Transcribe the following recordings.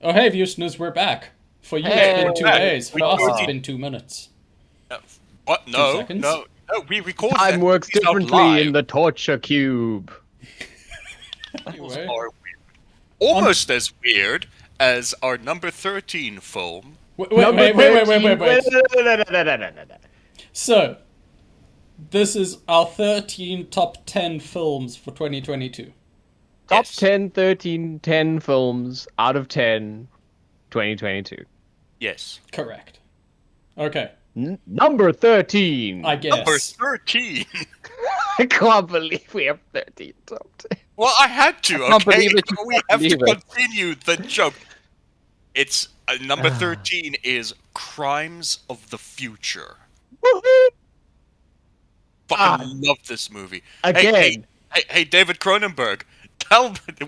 Oh, hey, Houstoners, we're back. For you, it's Hey, been we're two back. days. For We us, it's totally. been 2 minutes. What? 2 seconds? No. We record Time that works these out differently live. in the torture cube. Those Anyway. are almost as weird as our number 13 film. Number Wait. 13. So, this is our 13 top 10 films for 2022. Top Yes. 10, 13, 10 films out of 10, 2022. Yes. Correct. Okay, Number 13. I Number guess. 13. I can't believe we have 13 top 10. Well, I had to, I can't okay? believe it, you We can't have to believe it. continue the joke. It's number 13 is Crimes of the Future. Fucking love this movie. Again. Hey, David Cronenberg,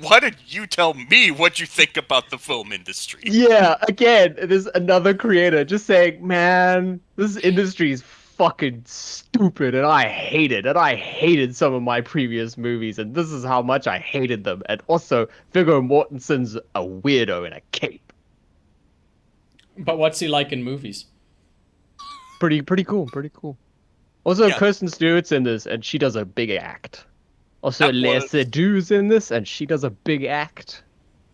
why don't you tell me what you think about the film industry? Yeah, again, there's another creator just saying, man, this industry is fucking stupid and I hate it. And I hated some of my previous movies, and this is how much I hated them. And also, Viggo Mortensen's a weirdo in a cape. But what's he like in movies? Pretty cool. Also, Yeah. Kirsten Stewart's in this, and she does a big act. Also, That Lea was- Seydoux in this, and she does a big act.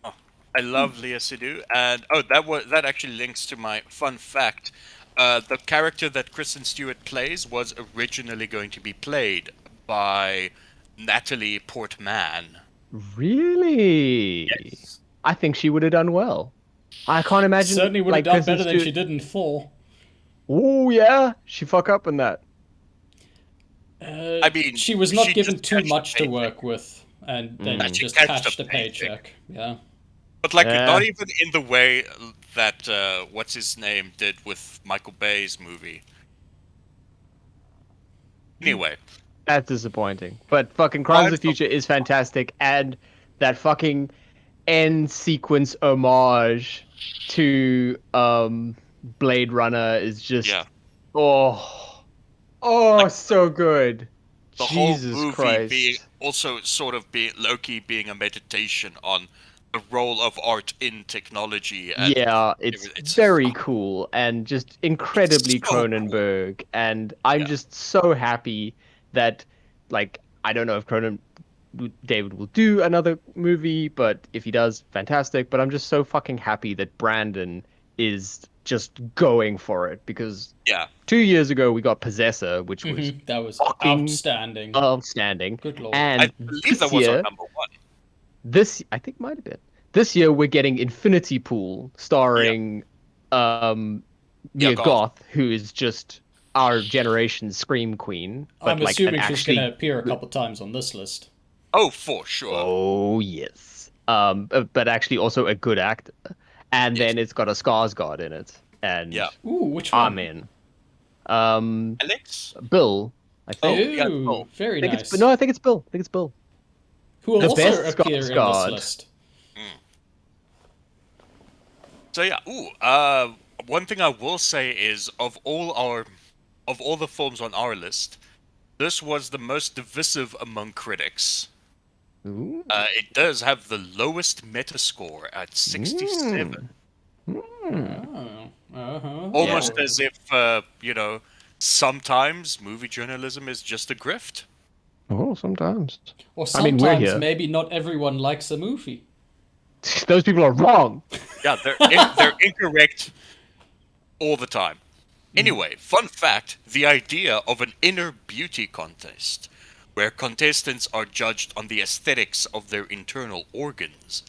I love Lea Seydoux, and that actually links to my fun fact. The character that Kristen Stewart plays was originally going to be played by Natalie Portman. Really? Yes. I think she would have done well. I can't imagine. Certainly would have like, done Kristen better than Stewart... she did in 4. Oh yeah, she fuck up in that. I mean, she was not she given just too cashed the much to paycheck. work with, and then Mm. She just cashed cashed the the paycheck. Yeah. But like, Yeah. not even in the way that what's his name did with Michael Bay's movie. Anyway, That's disappointing. But fucking Crimes of the Future is fantastic, and that fucking end sequence homage to Blade Runner is just yeah, so good. the whole Jesus movie Christ. being also sort of being low-key being a meditation on the role of art in technology. And Yeah, it's very cool and just incredibly so cool. Cronenberg. And I'm Yeah. just so happy that, like, I don't know if David will do another movie, but if he does, fantastic. But I'm just so fucking happy that Brandon is just going for it, because Yeah, 2 years ago we got Possessor, which was That was fucking outstanding. outstanding. Good lord. And I believe this that was our year, number one. I think might have been. This year we're getting Infinity Pool starring Mia Goth. Goth, who is just our generation's scream queen. But I'm like assuming an she's actually going to appear a couple times on this list. Oh, for sure. Oh yes. But actually also a good actor. And Yes. then it's got a Skarsgård in it. And Yeah. Ooh, which one? I'm in. Alex? Bill, I Oh, think. yeah, Ooh, oh. very I think nice. I think it's Bill. Who will the also best appear in this Skarsgård. list. So yeah, one thing I will say is of all the films on our list, this was the most divisive among critics. Ooh. It does have the lowest Metascore at 67. Almost Yeah. as if sometimes movie journalism is just a grift. Oh, sometimes. Or I mean, we're sometimes here. maybe not everyone likes a movie. Those people are wrong. Yeah, they're incorrect all the time. Anyway, fun fact, the idea of an inner beauty contest, where contestants are judged on the aesthetics of their internal organs,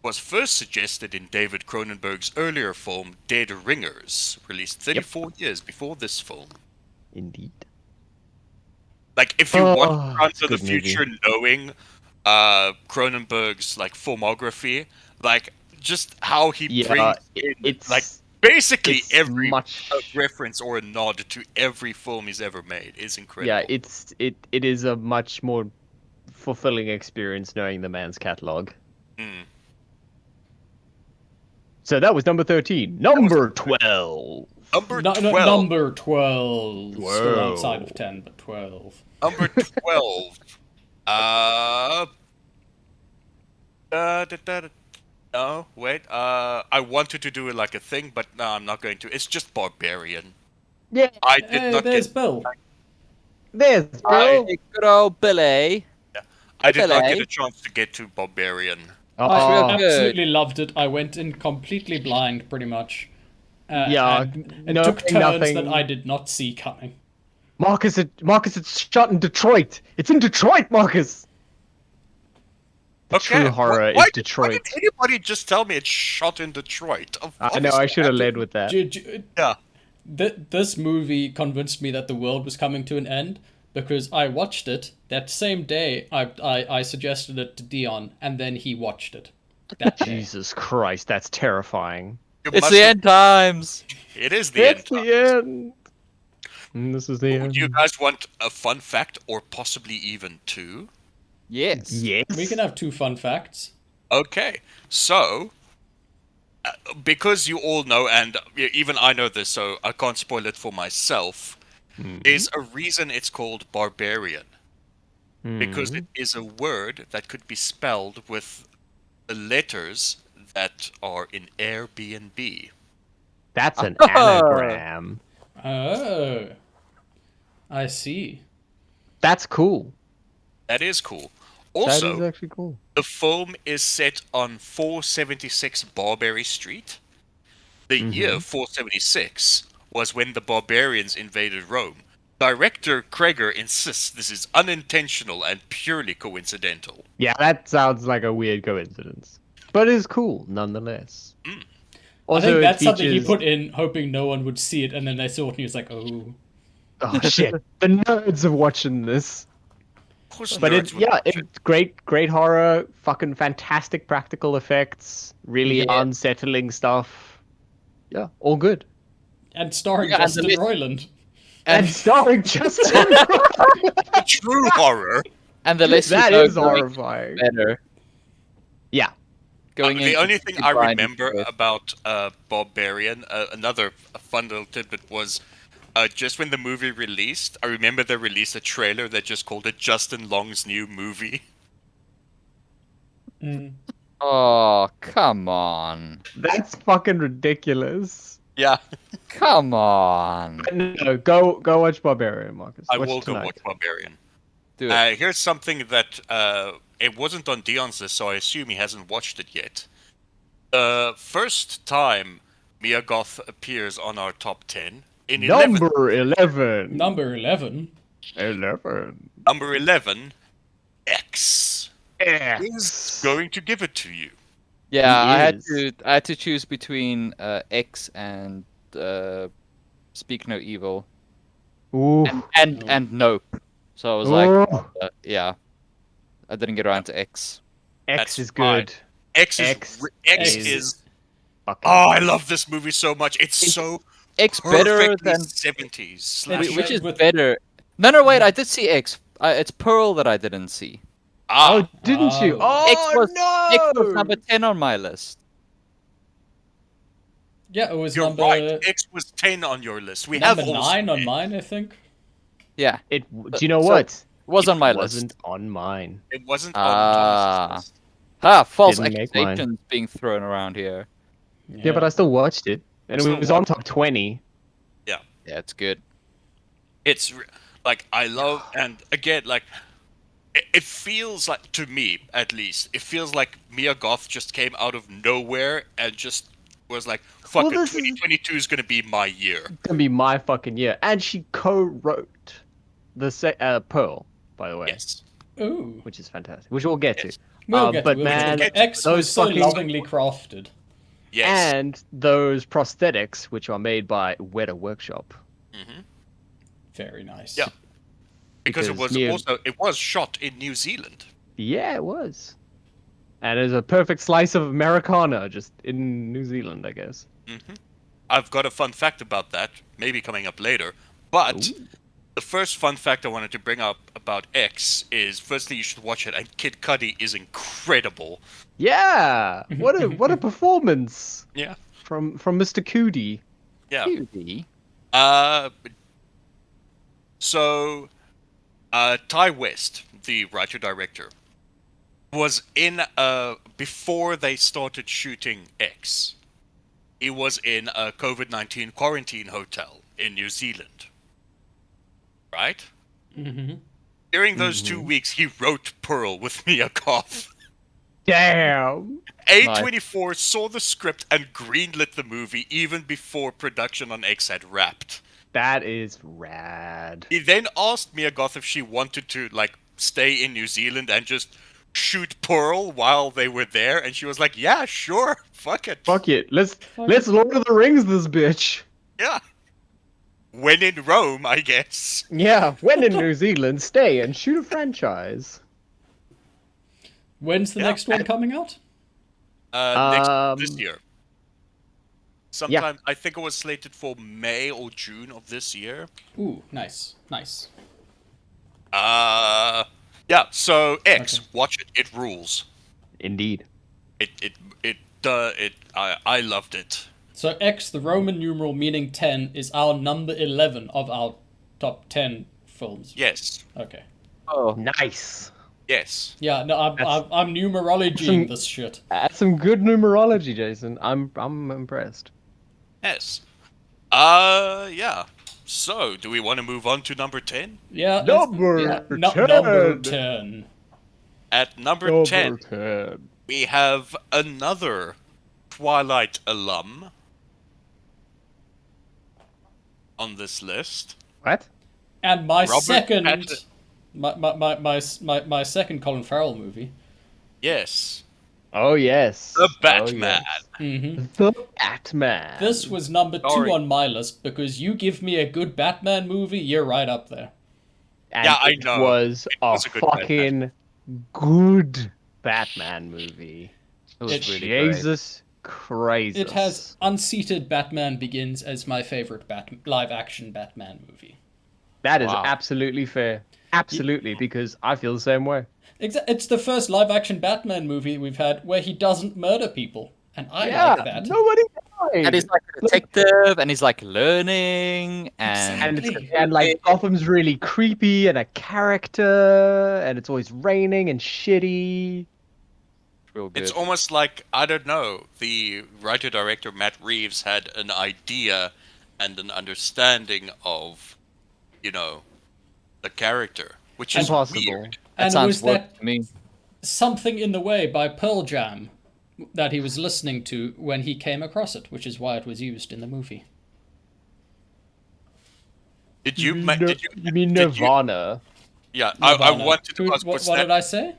was first suggested in David Cronenberg's earlier film Dead Ringers, released 34 years before this film. Indeed. Like, if you watch Crimes it's a of the good movie. Future knowing Cronenberg's like filmography, like just how he brings in it's like basically it's every much- reference or a nod to every film he's ever made is incredible. Yeah, it is a much more fulfilling experience knowing the man's catalog. So that was number 13. Number 12. Number No, 12. number 12. Still Whoa. outside of 10, but 12. Number 12. Da, da, da, da. No, wait. I wanted to do it like a thing, but no, I'm not going to. It's just Barbarian. Yeah, I did Hey, not get. there's Bill. there's Bill. Hey, good old Billy. I did not get Billy. a chance to get to Barbarian. I real Oh, good. absolutely loved it. I went in completely blind, pretty much. yeah, And it knowing took turns that nothing. I did not see coming. Marcus, it's shot in Detroit. It's in Detroit, Marcus. The Okay, true horror why is did Detroit. anybody just tell me it's shot in Detroit? I know. I should have led with that. Yeah. This movie convinced me that the world was coming to an end because I watched it that same day. I suggested it to Dion, and then he watched it that day. Jesus Christ, that's terrifying. You It's must the have- end times. It is the end. It's the end. And this is the Do you end. guys want a fun fact or possibly even two? Yes. Yes. We can have two fun facts. Okay, so because you all know, and even I know this, so I can't spoil it for myself. There's a reason it's called barbarian because it is a word that could be spelled with the letters that are in Airbnb. That's an anagram. Oh, I see. That's cool. That is cool. That is Also, actually cool. the film is set on 476 Barbary Street. The year 476 was when the barbarians invaded Rome. Director Kreger insists this is unintentional and purely coincidental. Yeah, that sounds like a weird coincidence, but it's cool nonetheless. I Also, think it that's something he features- put in, hoping no one would see it, and then they saw it, and he was like, "Oh, Oh shit! The nerds are watching this. Of course, But nerds would watch it. it's great horror, fucking fantastic practical effects, really Yeah. unsettling stuff. Yeah, all good. and starring Yeah, and Justin the Roiland." And And, starring Justin. True horror. and the less That you know, is going horrifying. better. Yeah. Going The into only thing I blind remember with- about Barbarian, another fun little tidbit was just when the movie released, I remember they released a trailer that just called it Justin Long's new movie. Oh, come on. That's fucking ridiculous. Yeah, Come on. No, go watch Barbarian, Marcus. I Watch will it go tonight. watch Barbarian. Do it. Here's something that it wasn't on Dion's list, so I assume he hasn't watched it yet. The first time Mia Goth appears on our top 10 in 11th. Number 11. Number 11. 11. Number 11, X X. is going to give it to you. Yeah, He I had to choose between X and Speak No Evil Ooh. and Nope. So I was like, Ooh. yeah, I didn't get around to X. X That's is fine. good. X X is. Fucking Oh, I love this movie so much. It's so X better perfectly than 70s. It's Slash. which is with- better. No, wait, I did see X. It's Pearl that I didn't see. Oh, didn't you? Oh. Oh, X was no! number 10 on my list. Yeah, it was You're number right. X was 10 on your list. We number have also 9 on mine, I think. Yeah, Do you know So- what? it was on my It wasn't list. on mine. It wasn't Ah. on Thomas's list. False Didn't make mine. accusations being thrown around here. Yeah, but I still watched it. And Still it was on top 20. Yeah, it's good. It's like I love, and again, like it feels like, to me at least, it feels like Mia Goth just came out of nowhere and just was like, "Fuck Well, it, this is- 2022 is gonna be my year." It's gonna be my fucking year. And she co-wrote the Pearl, by the way. Yes. Ooh. Which is fantastic. Which we'll get Yes. to. We'll get but to it. man, But X those was so fucking- lovingly crafted. Yes. And those prosthetics, which are made by Weta Workshop. Very nice. Yeah. Because it because was Mia- it was shot in New Zealand. Yeah, it was. And it's a perfect slice of Americana, just in New Zealand, I guess. I've got a fun fact about that, maybe coming up later. But the first fun fact I wanted to bring up about X is, firstly, you should watch it, and Kid Cudi is incredible. Yeah! What a performance Yeah. from Mr. Cootie. Yeah. Cutie. So, Ty West, the writer-director, was in before they started shooting X. He was in a COVID-19 quarantine hotel in New Zealand. Right? Mm-hmm. During those 2 weeks, he wrote Pearl with Mia Goth. Damn. A24 saw the script and greenlit the movie even before production on X had wrapped. That is rad. He then asked Mia Goth if she wanted to, like, stay in New Zealand and just shoot Pearl while they were there, and she was like, yeah, sure, fuck it. Fuck it. Let's Lord of the Rings this bitch. Yeah. When in Rome, I guess. Yeah, when in New Zealand, stay and shoot a franchise. When's the next one coming out? This year. Sometime, I think it was slated for May or June of this year. Ooh, nice, nice. Yeah, so X, watch it. It rules. Indeed. I loved it. So X, the Roman numeral meaning 10, is our number 11 of our top 10 films. Yes. Okay. Oh, Nice. Yes. Yeah, no, I'm numerologying this shit. That's some good numerology, Jason. I'm impressed. Yes. Yeah. So, do we want to move on to number 10? Yeah. Number 10. Number 10. At number 10, 10. we have another Twilight alum on this list. What? And my Robert second, Pattinson. my second Colin Farrell movie. Yes. Oh, yes. The Batman. Mm-hmm. The Batman. This was number 2 Sorry. on my list because you give me a good Batman movie, you're right up there. And Yeah, I it know. was It a was a good fucking good Batman movie. it was It- really great. Jesus Christ. It has unseated Batman Begins as my favorite live-action Batman movie. That is Wow. absolutely fair. Absolutely, because I feel the same way. It's the first live-action Batman movie we've had where he doesn't murder people, and I Yeah, like that. nobody died. And he's like a detective, and he's like learning, and Exactly. and like Gotham's really creepy and a character, and it's always raining and shitty. real good. It's almost like, I don't know, the writer-director Matt Reeves had an idea and an understanding of, the character, which is Impossible. weird. That And sounds was work that to me. Something in the Way by Pearl Jam that he was listening to when he came across it, which is why it was used in the movie. Did you? You Did you? mean did you- Nirvana? Yeah, I Nirvana. wanted to Who- ask. what did I say?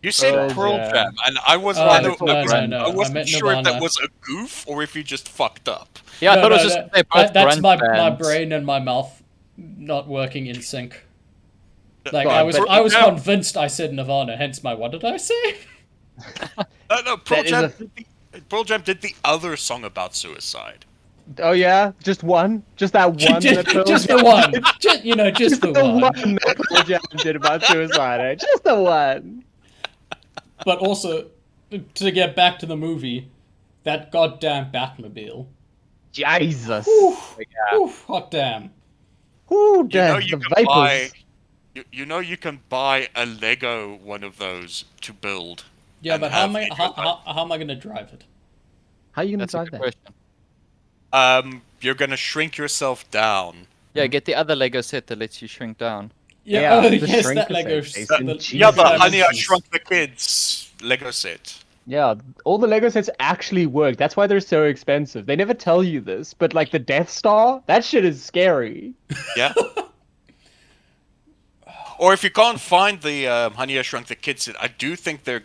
You said Pearl Pearl Jam. Jam, and I was Oh, I no, wasn't I meant sure if that Nirvana. was a goof or if you just fucked up. Yeah, I No, thought it was no, just they both that's grunge my bands. brain and my mouth not working in sync. Like No, I was Pearl Jam- convinced I said Nirvana, hence my what did I say? No, Pearl That is Jam. Pearl Jam did the other song about suicide. Oh yeah, just one, just that one. that Pearl just Jam the one. did? Just the one. that Pearl Jam did about suicide. Just the one. But also, to get back to the movie, that goddamn Batmobile. Jesus. Oof, hot damn. Ooh, You damn, know you the can vapors. buy. You know you can buy a Lego one of those to build. Yeah, and but how have am I video how am I gonna drive it? How are you gonna That's a drive good that? question. You're gonna shrink yourself down. Yeah, get the other Lego set that lets you shrink down. Yeah, oh the yes, shrink that Lego. set, Jason. the- Jesus. Yeah, the that Honey I was- Shrunk the Kids Lego set. Yeah, all the Lego sets actually work. That's why they're so expensive. They never tell you this, but like the Death Star, that shit is scary. Yeah. Or if you can't find the Honey I Shrunk the Kids set, I do think they're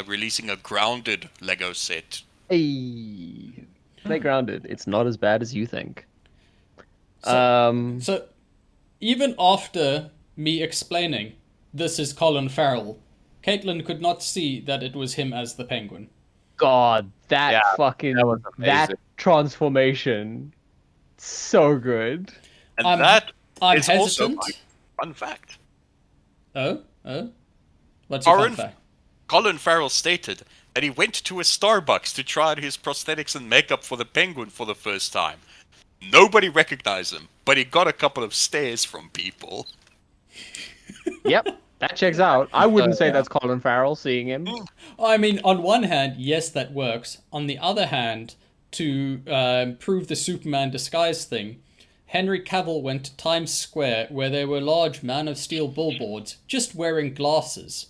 releasing a grounded Lego set. Hey, play grounded. It's not as bad as you think. So even after me explaining this is Colin Farrell, Caitlin could not see that it was him as the Penguin. God, that Yeah, fucking that was that amazing. transformation, so good. And I'm that I'm is also hesitant. my fun fact. Oh, what's your fun Colin, fact? Colin Farrell stated that he went to a Starbucks to try out his prosthetics and makeup for the Penguin for the first time. Nobody recognized him, but he got a couple of stares from people. Yep, That checks out. I wouldn't say Yeah. that's Colin Farrell seeing him. I mean, on one hand, yes, that works. On the other hand, to prove the Superman disguise thing, Henry Cavill went to Times Square where there were large Man of Steel billboards just wearing glasses.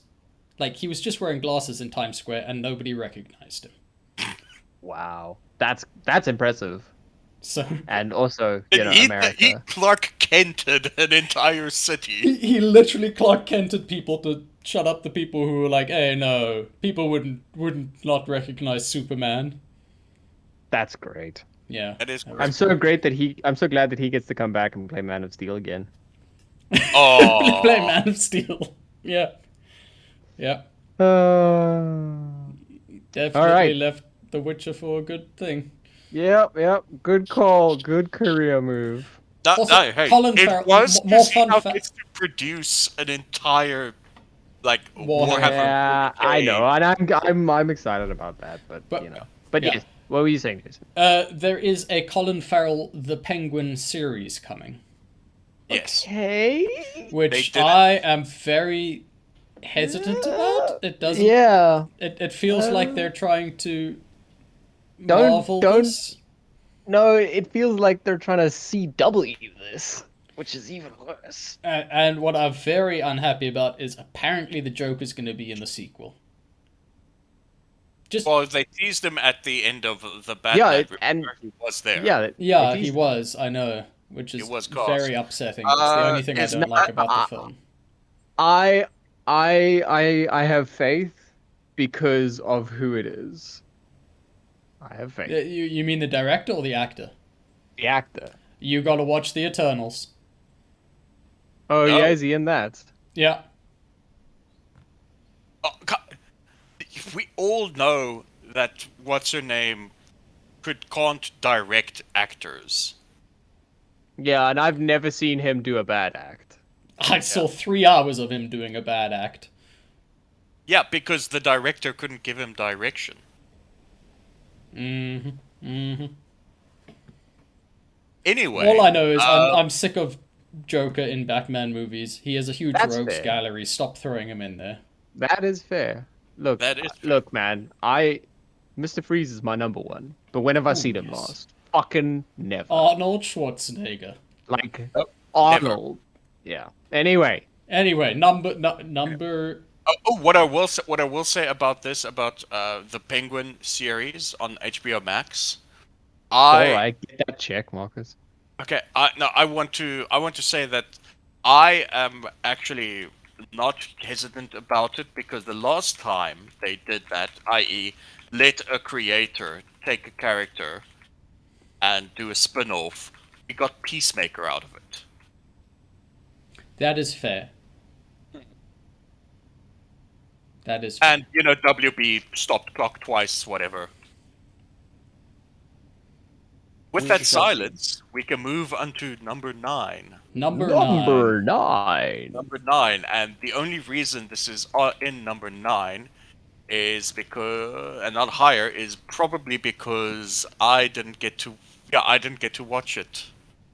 Like, he was just wearing glasses in Times Square and nobody recognized him. Wow, that's impressive. So And also, And he America. Clark Kented an entire city. he literally Clark Kented people to shut up the people who were like, hey, no, people wouldn't not recognize Superman. That's great. Yeah. That is was I'm so great that I'm so glad that he gets to come back and play Man of Steel again. Play Oh, Man of Steel. Yeah. Yeah. All Definitely right. left The Witcher for a good thing. Yep. Good call. Good career move. no, Also, no, hey, Colin it Farrell. was More because he fun now fact. gets to produce an entire Warhammer. Yeah, I know, 40K. and I'm excited about that. But But but yeah. yes. What were you saying, Jason? There is a Colin Farrell The Penguin series coming, Yes, Okay. which did it. I am very hesitant about. It doesn't. Yeah. It feels like they're trying to Don't Marvel don't this. No, it feels like they're trying to CW this, which is even worse. And what I'm very unhappy about is apparently the Joker's going to be in the sequel. Just Well, they teased him at the end of the Yeah, Batman. and Remember? He was there. yeah, they yeah, he teased- was. I know, which He is was very cast. upsetting. It's the only thing I It's don't like about the film. I I have faith because of who it is. I have faith. You mean the director or the actor? The actor. You got to watch the Eternals. Oh No. yeah, is he in that? Yeah, Oh, we all know that what's her name can't direct actors. Yeah, and I've never seen him do a bad act. I saw 3 hours of him doing a bad act. Yeah, because the director couldn't give him direction. Anyway, All I know is I'm sick of Joker in Batman movies. He has a huge That's rogues fair. gallery. Stop throwing him in there. That is fair. Look, That is fair. look, man. Mr. Freeze is my number one. But when have I seen him yes. last? Fucking never. Arnold Schwarzenegger. Like Nope, Arnold. Yeah. Anyway, Anyway, number. what I will say about this about the Penguin series on HBO Max. all right, get that check, Marcus. Okay, I want to say that I am actually not hesitant about it because the last time they did that, i.e., let a creator take a character and do a spin-off, we got Peacemaker out of it. That is fair. That is fair. And WB stopped clock twice, whatever. With that silence, we can move on to number 9. Number 9. 9. Number 9, and the only reason this is in number 9 is because, and not higher, is probably because I didn't get to watch it.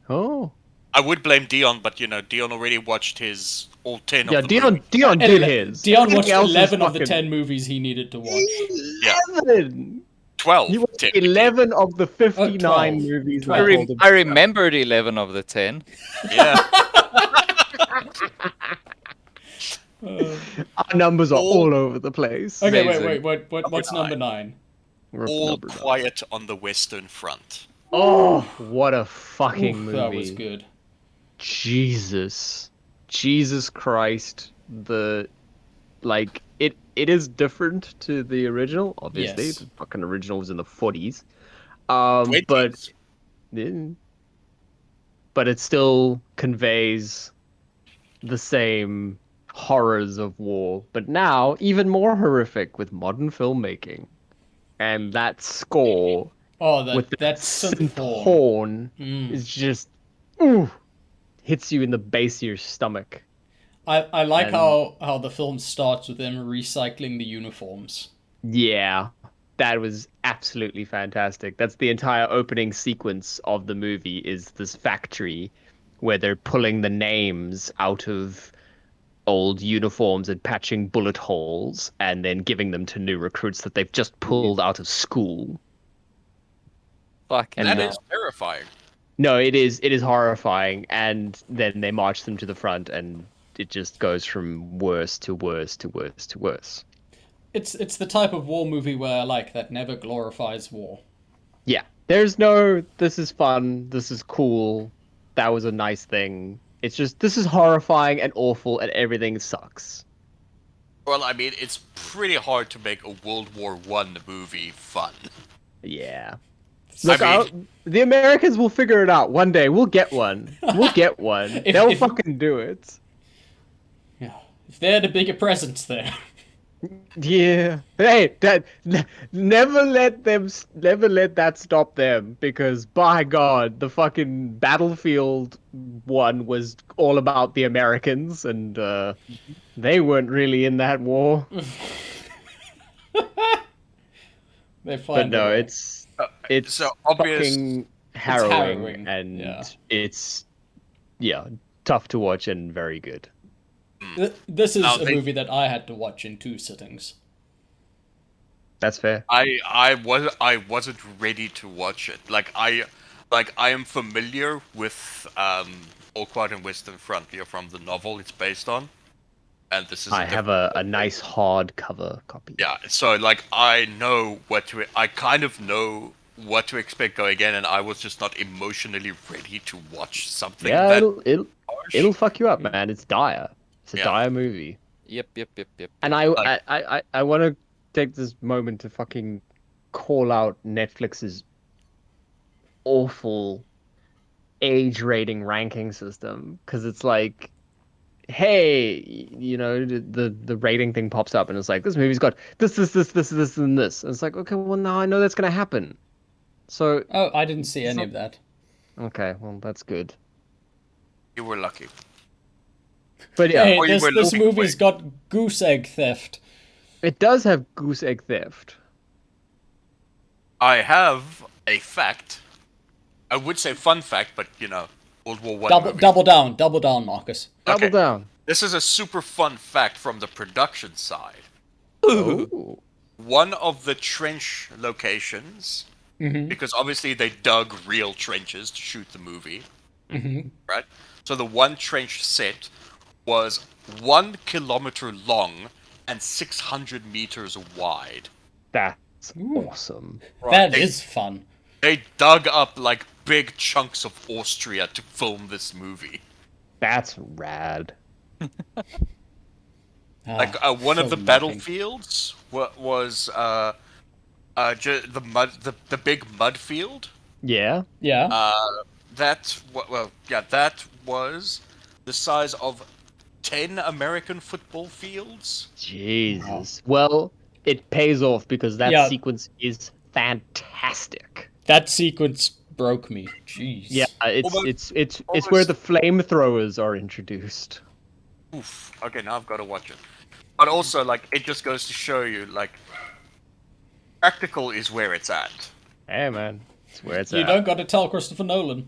Oh. I would blame Dion, but Dion already watched his all 10 Yeah, of the movies. Dion did his. Dion Everything watched else is 11 of the fucking- 10 movies he needed to watch. 11. 12. He watched technically. 11 of the 59 12. movies. 12. that told him- I remembered 11 of the 10. Yeah. Our numbers are all over the place. Okay, Amazing. wait. What's number 9? We're up to All number 9. Quiet on the Western Front. Oh, what a fucking Oof, movie. that was good. Jesus Christ. It is different to the original, obviously. Yes. The fucking original was in the 40s. But 20s. but it still conveys the same horrors of war, but now even more horrific with modern filmmaking. And that score Oh, with that that synth horn. horn Mm. is just ooh, hits you in the base of your stomach. I like And- how the film starts with them recycling the uniforms. Yeah, that was absolutely fantastic. That's the entire opening sequence of the movie is this factory where they're pulling the names out of old uniforms and patching bullet holes and then giving them to new recruits that they've just pulled out of school. Fucking And That hell. is terrifying. No, it is horrifying, and then they march them to the front, and it just goes from worse to worse to worse to worse. It's the type of war movie where I like that never glorifies war. Yeah, there's no this is fun, this is cool, that was a nice thing. It's just this is horrifying and awful, and everything sucks. Well, I mean, it's pretty hard to make a World War One movie fun. Yeah. I Look, mean, the Americans will figure it out one day. We'll get one. We'll get one. They'll If fucking do it. yeah, if they're the bigger presence there. Yeah. Hey, never let that stop them, because by God, the fucking Battlefield one was all about the Americans, and they weren't really in that war. They But find a no, way. it's so obvious. fucking harrowing, harrowing, and yeah. it's tough to watch and very good. This is Now, a movie that I had to watch in 2 sittings. That's fair. I wasn't ready to watch it. I am familiar with All Quiet on Western Frontier from the novel it's based on, and this is I a have different a novel. nice hardcover copy. Yeah, so like I know what to. I kind of know what to expect going in, and I was just not emotionally ready to watch something Yeah, that harsh. it'll fuck you up, man. It's dire. It's a Yeah. dire movie. Yep. And Like- I want to take this moment to fucking call out Netflix's awful age rating ranking system, because it's like, hey, the rating thing pops up and it's like, this movie's got this and this. And it's like, okay, well, now I know that's gonna happen. So Oh, I didn't see It's any not- of that. okay, well, that's good. You were lucky. But yeah, Hey, Or you this were this looking movie's got goose egg theft. it does have goose egg theft. I have a fact. I would say fun fact, but World War One movie. Double down, Marcus. Double Okay. down. This is a super fun fact from the production side. Oh. One of the trench locations, because obviously they dug real trenches to shoot the movie, right? So the one trench set was 1 kilometer long and 600 meters wide. That's awesome. That They- is fun. They dug up like big chunks of Austria to film this movie. That's rad. Like one of the battlefields was the big mud field. Yeah. Yeah. That was the size of 10 American football fields. Jesus. Well, it pays off because that Yeah. sequence is fantastic. That sequence broke me. Jeez. Yeah, it's Almost- where the flamethrowers are introduced. Oof. Okay, now I've got to watch it. But also, like, it just goes to show you, like, practical is where it's at. Hey, man, it's where it's You at. don't got to tell Christopher Nolan.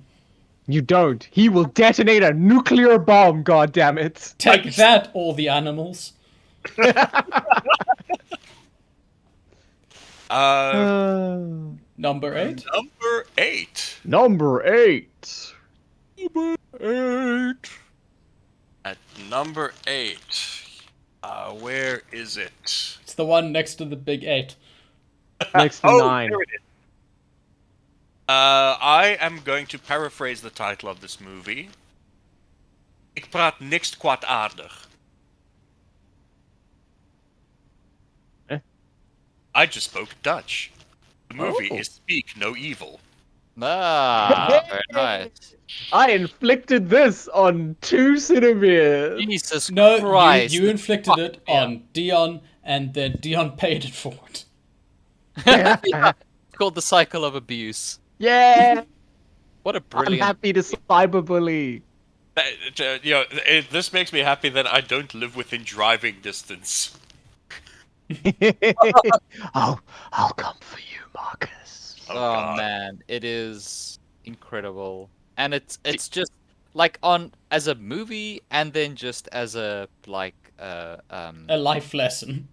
You don't. He will detonate a nuclear bomb. God damn it! Take that, all the animals. Number 8. Number 8. Number 8. At number 8, where is it? It's the one next to the big 8. Next to Oh, 9. there it is. I am going to paraphrase the title of this movie. Ik praat niks kwaadaardig. I just spoke Dutch. The movie Oh. is Speak No Evil. Ah, very nice. I inflicted this on 2 CineBeards. Jesus No, Christ. you inflicted it yeah. on Dion, and then Dion paid it forward. It's called the cycle of abuse. Yeah. What a I'm brilliant. happy to cyberbully. This makes me happy that I don't live within driving distance. I'll come for you, Marcus. Oh God. man, it is incredible, and it's just like on as a movie, and then just as a A life lesson.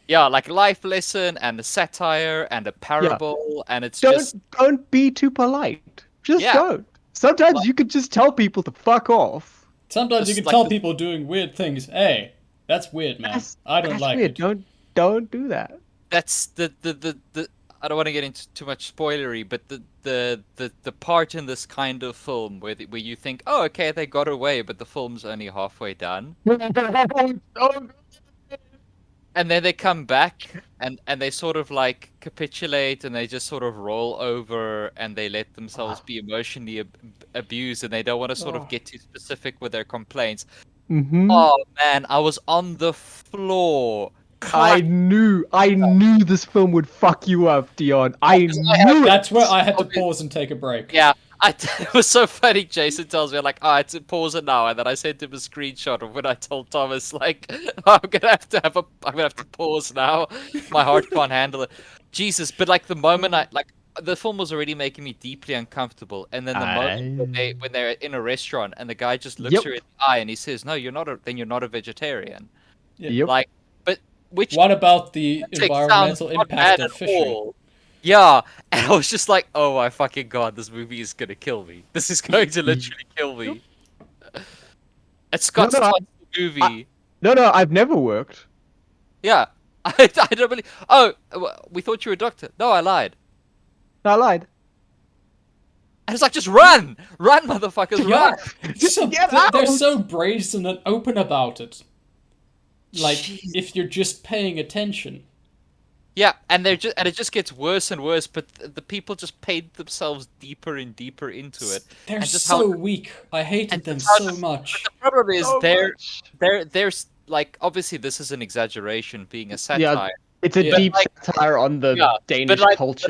yeah, like life lesson and a satire and a Yeah. parable, and it's just Don't be too polite. Just yeah, don't. Sometimes like, you could just tell people to fuck off. Sometimes you just can like tell people doing weird things, hey, that's weird, man. I don't That's like weird. it. Don't do that. that's the I don't want to get into too much spoilery, but the part in this kind of film where you think, oh, okay, they got away, but the film's only halfway done, Oh, and then they come back and they sort of like capitulate and they just sort of roll over and they let themselves be emotionally abused and they don't want to sort of get too specific with their complaints. mm-hmm. Oh man, I was on the floor. I knew this film would fuck you up, Dion. I 'Cause knew it. That's where I had to pause and take a break. Yeah, it was so funny. Jason tells me like, "Oh, it's pause it now," and then I sent him a screenshot of when I told Thomas like, "I'm gonna have to pause now. My heart can't handle it." Jesus, but like the moment the film was already making me deeply uncomfortable, and then the moment when they're in a restaurant and the guy just looks Yep. her in the eye and he says, "No, you're not a vegetarian." Yeah. Yep. Like, but which What about the context sounds environmental not impact bad of at fishing? all. Yeah, and I was just like, oh my fucking god, this movie is gonna kill me. This is going to literally kill me. It's No, Scott no, Scott's movie. no. I've never worked. Yeah, I don't believe. Oh, we thought you were a doctor. No, I lied. I lied. And it's like, just run, run, motherfuckers, Yeah, run. Just get out. they're so brazen and open about it. Like, Jeez. if you're just paying attention. Yeah, and it just gets worse and worse. But the people just paid themselves deeper and deeper into it. They're and just so how, weak. I hated and them just how so much. the problem is So much. there's like obviously this is an exaggeration being a Yeah, satire. it's a Yeah. deep Like, satire on the yeah, Danish but culture.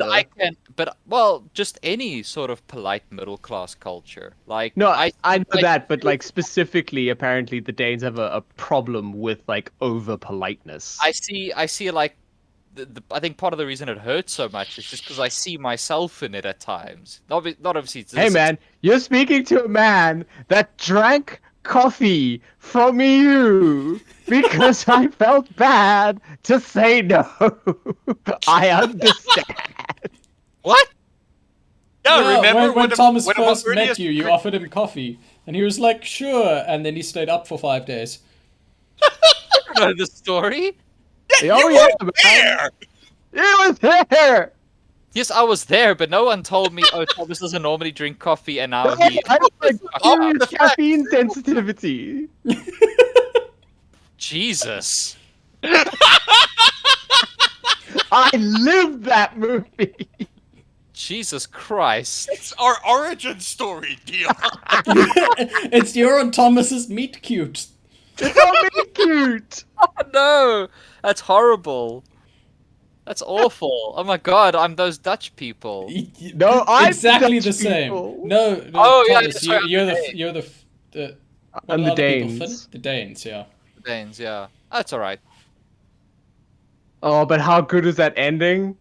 well, just any sort of polite middle class culture. Like No, I know I that, but like specifically, apparently the Danes have a problem with like over politeness. I see like I think part of the reason it hurts so much is just because I see myself in it at times. Not obviously to Hey this man, you're speaking to a man that drank coffee from you because I felt bad to say no. I understand. What? Yeah, Yeah, remember when Thomas when first met earliest you, you offered him coffee, and he was like, "Sure," and then he stayed up for 5 days. You know the story? Oh yeah, man. there? He was there. Yes, I was there, but no one told me. Oh, Thomas doesn't normally drink coffee, and now I he. have like Oh, serious the fact- caffeine sensitivity. Jesus. I lived that movie. Jesus Christ. It's our origin story, Dion. It's your and Thomas's meet cute. It's so cute. Oh no, that's horrible. That's awful. Oh my god, I'm those Dutch people. No, I'm exactly Dutch the same. people. No, Oh, yeah, Thomas, sorry, you're the what I'm are the other people, Danes. Finn? The Danes, yeah. Danes, yeah. That's alright. Oh, but how good is that ending?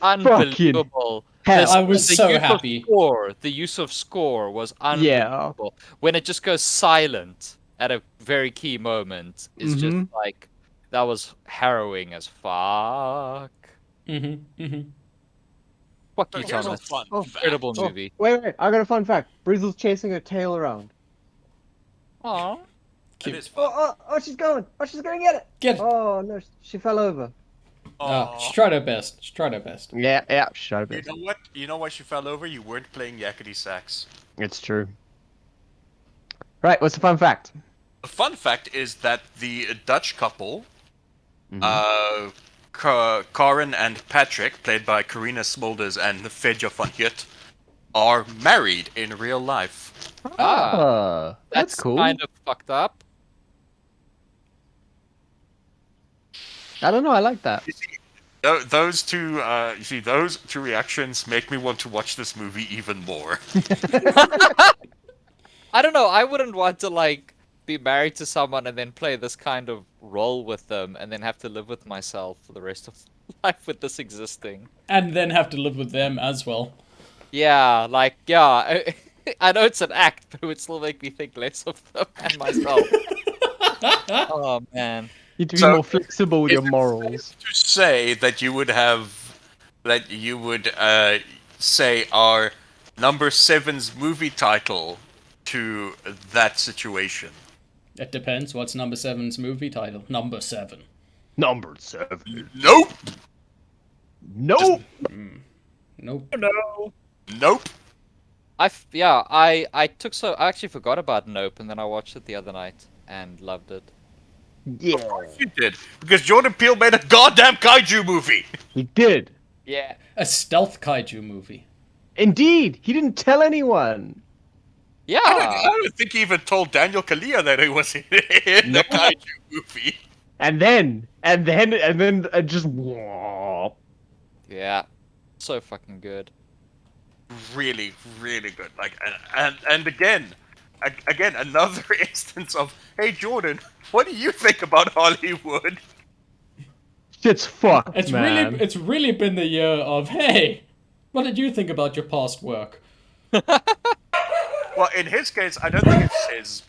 Unbelievable. hell. I was so use happy. Of score, the use of score was Yeah. unbelievable. When it just goes silent at a very key moment, is just Mhm. like that was harrowing as fuck. Mm-hmm. Fuck So you, here's a Thomas. fun fact. Incredible movie. Wait, I got a fun fact. Breezel's chasing her tail around. Aww. It is fun. She's going. Oh, she's gonna get it. Get. Oh no, she fell over. She tried her best. She tried her best. Yeah, shut up. You know what? You know why she fell over? You weren't playing yakety sax. It's true. Right, what's the fun fact? The fun fact is that the Dutch couple, Mhm. Karen and Patrick, played by Carina Smulders and Fedja van Hut, are married in real life. That's cool. Kind of fucked up. I don't know. I like that. You see, those two, those two reactions make me want to watch this movie even more. I don't know. I wouldn't want to like be married to someone and then play this kind of role with them and then have to live with myself for the rest of life with this existing. And then have to live with them as well. Yeah, like yeah. I know it's an act, but it would still make me think less of them and myself. Oh man. You need to be So, more flexible with is your it morals. to say that you would say our number seven's movie title to that situation? It depends. What's number seven's movie title? Number seven. Number 7. Nope. Nope. Nope. No. Nope. I actually forgot about Nope, and then I watched it the other night and loved it. Yeah. You did because Jordan Peele made a goddamn kaiju movie. He did. Yeah. A stealth kaiju movie. Indeed. He didn't tell anyone. Yeah. I don't think he even told Daniel Kaluuya that he was in the kaiju movie. And then just whoa. Yeah. So fucking good. Really, really good. Like, and again, another instance of, hey Jordan, what do you think about Hollywood? Shit's fucked, man. It's really been the year of, hey, what did you think about your past work? Well, in his case, I don't think it's his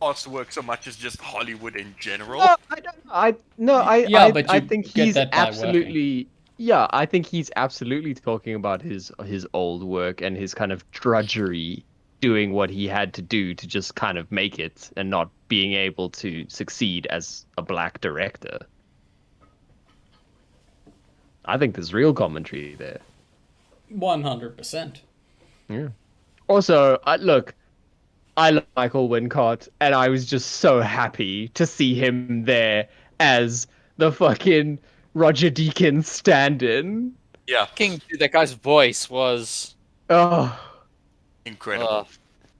past work so much as just Hollywood in general. I no, I Yeah, I, but I you think get he's that by absolutely yeah, I think he's absolutely talking about his old work and his kind of drudgery doing what he had to do to just kind of make it and not being able to succeed as a black director. I think there's real commentary there. 100%. Yeah. Also, look, I love Michael Wincott, and I was just so happy to see him there as the fucking Roger Deakins stand-in. Yeah, King, dude, that guy's voice was. Oh, incredible.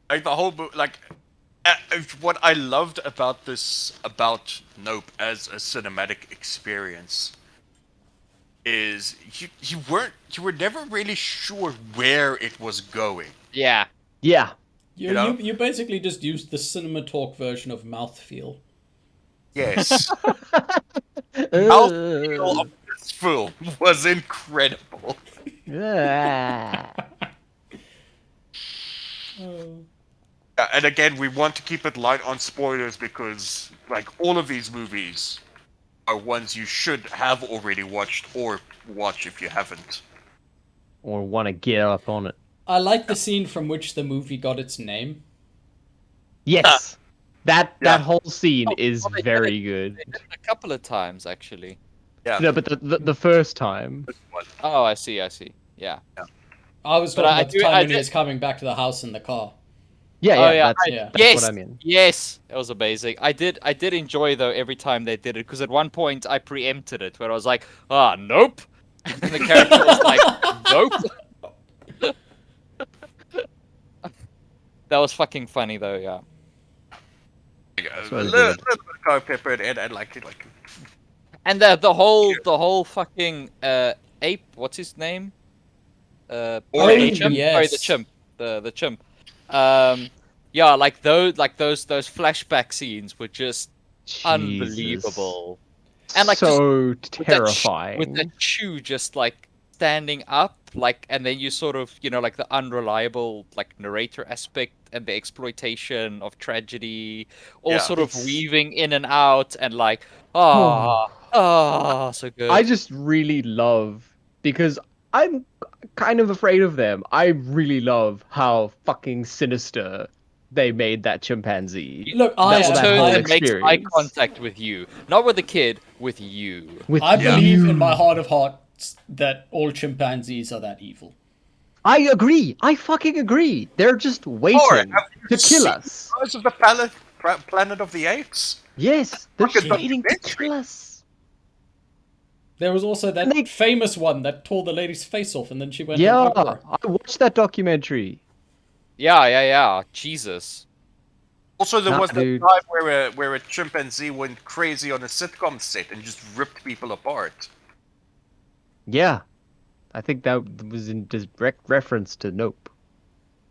Like the whole like. What I loved about Nope as a cinematic experience is you were never really sure where it was going. Yeah. yeah. You, You know? you basically just used the cinema talk version of mouthfeel. Yes. Uh, Mouthfeel of this film was incredible. ah. Yeah, and again, we want to keep it light on spoilers because, like, all of these movies are ones you should have already watched or watch if you haven't. Or want to get up on it. I like the scene from which the movie got its name. Yes. That Yeah. whole scene Oh, is well, they did very it. good. They did it a couple of times, actually. Yeah. No, but the first time. This one. Oh, I see. Yeah. I was But talking I about the do- time I when he did- was coming back to the house in the car. Yeah, Oh, yeah, yeah, that's, yeah. that's Yes. what I mean. Yes. It was amazing. I did enjoy though every time they did it because at one point I preempted it where I was like, nope, and then the character was like, nope. That was fucking funny though. Yeah. A was little good. bit of car pepper and like And the whole fucking ape. What's his name? Or Oh, a chimp. yes. Sorry, the chimp. The chimp. Yeah, like those flashback scenes were just Jesus. unbelievable. And like so with terrifying. that shoe just like standing up, like, and then you sort of, like the unreliable like narrator aspect and the exploitation of tragedy, all Yeah. sort of It's- weaving in and out, and like, Oh. so good. I just really love because I'm kind of afraid of them. I really love how fucking sinister they made that chimpanzee. Look, I That am. Turns whole and makes eye experience. contact with you, not with the kid, with you. With I believe you. in my heart of hearts that all chimpanzees are that evil. I agree. I fucking agree. They're just waiting have you to kill seen us. Rise of the Planet of the Apes? Yes, they're Fucking just waiting to documentary. kill us. There was also that And they- famous one that tore the lady's face off and then she went Yeah, on Oprah. I watched that documentary. Yeah. Jesus. Also, there Nah, was that dude. time where a chimpanzee went crazy on a sitcom set and just ripped people apart. Yeah, I think that was in direct reference to Nope.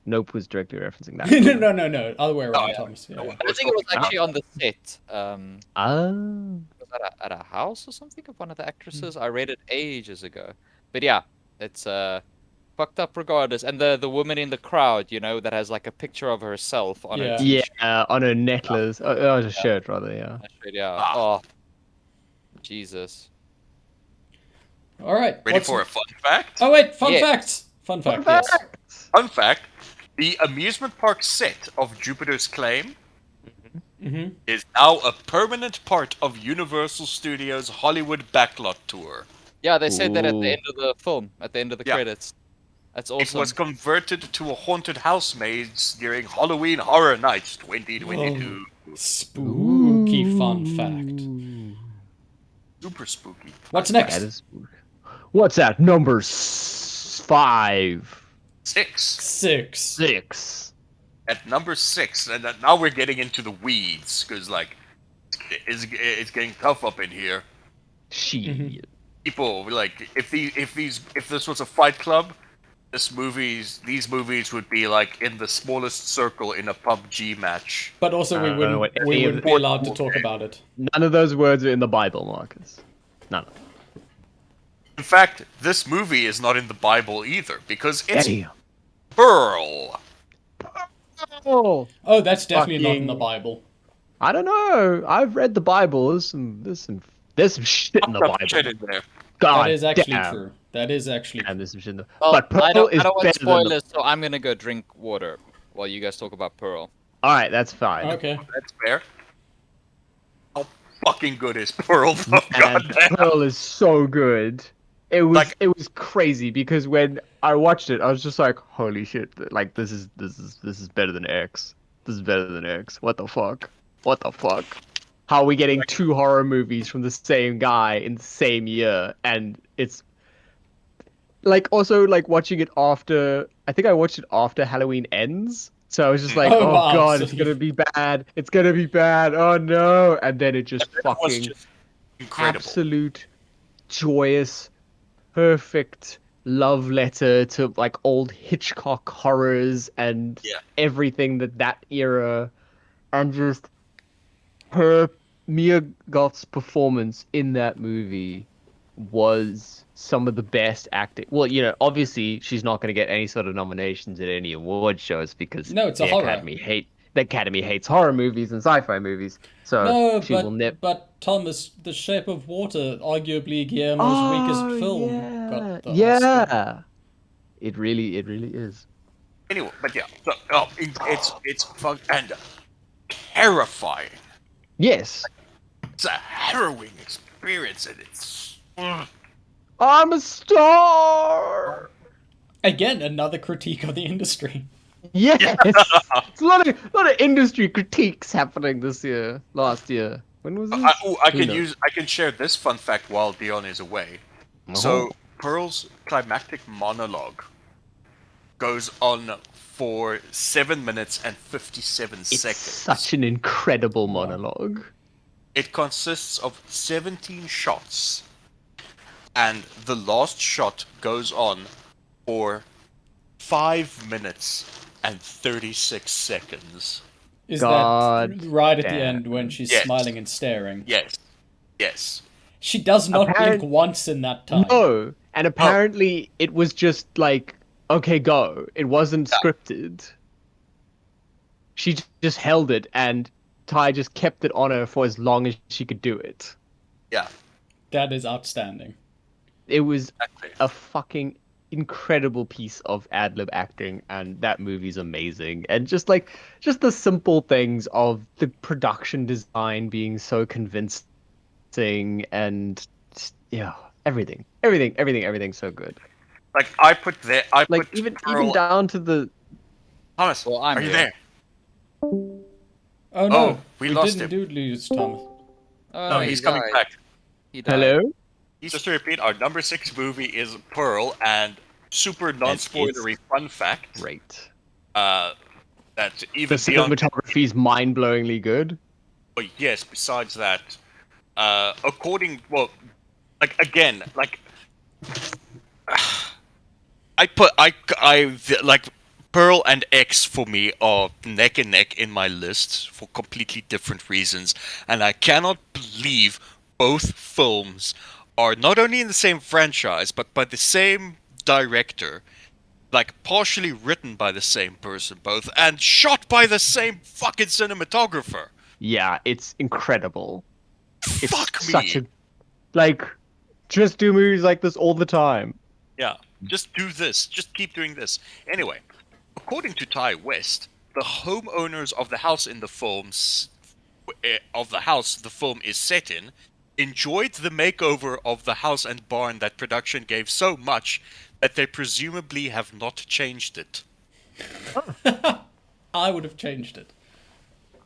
Nope was directly referencing that. No. Other way around, yeah. Thomas. Yeah. I think it was actually on the set. Oh. Was that at a house or something of one of the actresses? I read it ages ago. But yeah, it's fucked up regardless. And the woman in the crowd, that has like a picture of herself on her Yeah. Yeah, t-shirt. on a necklace. On a Yeah, shirt, rather, yeah. that's right, yeah. Ah, Oh, Jesus. All right. ready for a fun fact? Oh wait, fun Yeah. facts. Fun Fun fact. Yes. fact! Fun fact: the amusement park set of Jupiter's Claim Mm-hmm. is now a permanent part of Universal Studios' Hollywood backlot tour. Yeah, they said that at the Ooh. end of the film, at the end of the Yeah. credits. That's It awesome. was converted to a haunted housemaid during Halloween Horror Nights 2022. Spooky fun fact. Ooh. Super spooky. What's That next? is spooky. What's that? Number 5. 6. 6. 6. At number 6, and now we're getting into the weeds, because, like, it's getting tough up in here. Shit. People, like, if this was a fight club, these movies would be, like, in the smallest circle in a PUBG match. But also, we I don't know wouldn't what we any of wouldn't the- be allowed to talk about it. None of those words are in the Bible, Marcus. None of them. In fact, this movie is not in the Bible either, because it's Damn. Pearl. Oh, Oh, that's definitely not in the Fucking- Bible. I don't know. I've read the Bible. There's some shit in the Fucked up shit Bible. in there. God That is actually damn. true. That is actually Damn, there's some shit in the. Well, But Pearl I don't is want better than the. spoilers, so I'm gonna go drink water while you guys talk about Pearl. All right, that's fine. okay. That's fair. How fucking good is Pearl? Oh, And goddamn. Pearl is so good. It was Like- it was crazy because when I watched it, I was just like, holy shit! Like this is better than X. This is better than X. What the fuck? What the fuck? How are we getting 2 horror movies from the same guy in the same year? And it's like also like watching it after. I think I watched it after Halloween Ends. So I was just like, Oh, oh wow, god, so it's gonna be bad. It's gonna be bad. Oh no! And then it just It was fucking just incredible. absolute joyous, perfect love letter to like old Hitchcock horrors and Yeah. everything that era, and just her Mia Goth's performance in that movie was some of the best acting. Well, obviously she's not going to get any sort of nominations at any award shows because No, it's a horror. The Academy hates horror movies and sci-fi movies. So No, she will never. but Thomas, The Shape of Water, arguably Guillermo's weakest film, got the Oscar. yeah. It really is. Anyway, but yeah, so, it's fun and terrifying. Yes. It's a harrowing experience, and it's I'm a star. Again, another critique of the industry. Yes. It's a lot of industry critiques happening last year. When was this? I Who can knows? I can share this fun fact while Dion is away. So Pearl's climactic monologue goes on for 7 minutes and 57 It's seconds. such an incredible monologue. It consists of 17 shots, and the last shot goes on for 5 minutes and 36 seconds. Is God that right at the damn. end when she's Yes. smiling and staring? Yes. Yes. She does not Apparent- blink once in that time. No, and apparently it was just like, okay, go. It wasn't scripted. She just held it, and Ty just kept it on her for as long as she could do it. Yeah. That is outstanding. It was Exactly. a fucking incredible piece of ad-lib acting, and that movie's amazing. And just the simple things of the production design being so convincing, and yeah, everything so good. Like I put Like even Pearl... down to the Thomas, Well, I'm are you here. there? Oh no, Oh, we lost didn't do lose Thomas. Oh, No, he he's coming died. back. He died. hello. Just to repeat, our number 6 movie is Pearl, and super non-spoilery fun fact Great. that The even Dion... cinematography is mind-blowingly good. Oh, yes, besides that, again, like Pearl and X for me are neck and neck in my list for completely different reasons, and I cannot believe both films are not only in the same franchise but by the same director, like partially written by the same person, both, and shot by the same fucking cinematographer. Yeah, it's incredible. It's Fuck such me. a like just do movies like this all the time. Yeah, just do this. Just keep doing this. Anyway, according to Ty West, the homeowners of the house in the the film is set in enjoyed the makeover of the house and barn that production gave so much that they presumably have not changed it. I would have changed it.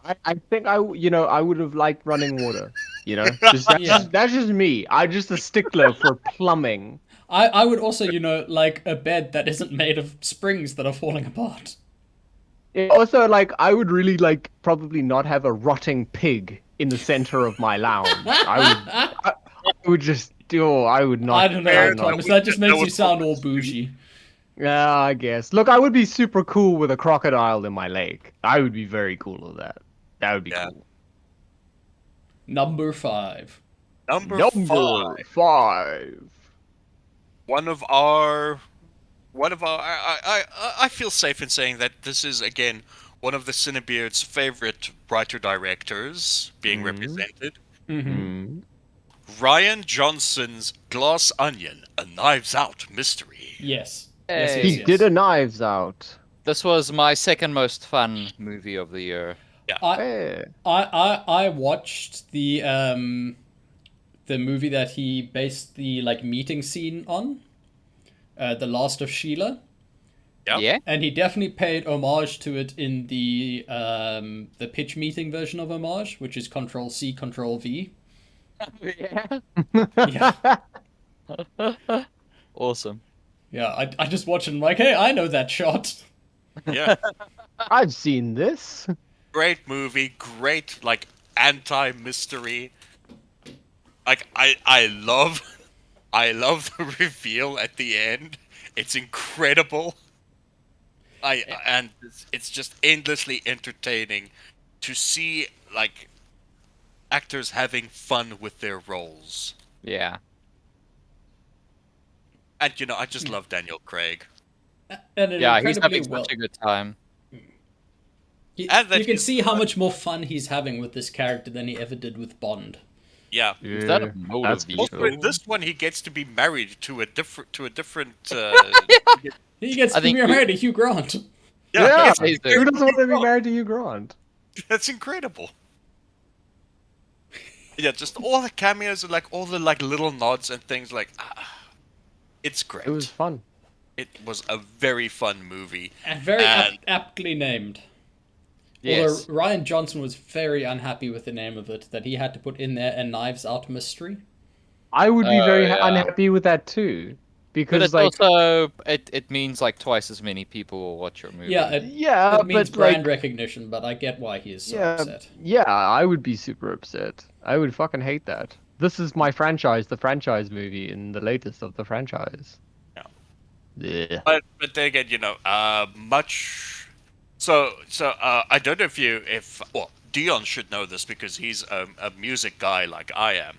I think I would have liked running water. Just Yeah. that's just me. I'm just a stickler for plumbing. I would also, like a bed that isn't made of springs that are falling apart. Also, like, I would really like probably not have a rotting pig in the center of my lounge. I would just do. I would not. I don't I know, would not. Thomas. That just makes That you would sound all almost- bougie. Yeah, I guess. Look, I would be super cool with a crocodile in my lake. I would be very cool with that. That would be Yeah. cool. Number 5. Number five. 5. I feel safe in saying that this is again one of the CineBeards' favorite writer directors being represented. Ryan Johnson's Glass Onion, a Knives Out mystery. Yes. Hey. Yes, He yes. did a Knives Out. This was my second most fun movie of the year. Eh. I watched the movie that he based the like meeting scene on, The Last of Sheila, Yep. Yeah? and he definitely paid homage to it in the pitch meeting version of homage, which is Control C, Control V. Yeah. Yeah, Awesome. yeah. I just watched it and I'm like, hey, I know that shot. Yeah. I've seen this. Great movie, great like anti-mystery. Like I love the reveal at the end. It's incredible. It's just endlessly entertaining to see like actors having fun with their roles. Yeah. And I just love Daniel Craig. And an Yeah, he's incredibly having well. such a good time. You, And that you can he's see how fun. much more fun he's having with this character than he ever did with Bond. Yeah. Is that a Yeah, motor that's vehicle? Also, in this one, he gets to be married to a different. He gets I to think be we- married to Hugh Grant. Yeah. it's- He's Who the- doesn't want to be married to Hugh Grant? That's incredible. Yeah, just all the cameos and like all the like little nods and things like. It's great. It was fun. It was a very fun movie. And very And- aptly named. Yes. Although Ryan Johnson was very unhappy with the name of it, that he had to put in there a Knives Out mystery. I would be Oh, very yeah. unhappy with that too, But because it's like also it means like twice as many people will watch your movie. Yeah, yeah, it means but brand like recognition, but I get why he is so yeah, upset. yeah, I would be super upset. I would fucking hate that. This is my franchise, the franchise movie, and the latest of the franchise. Yeah. Yeah. But then again, much. So I don't know if well Dion should know this because he's a music guy like I am.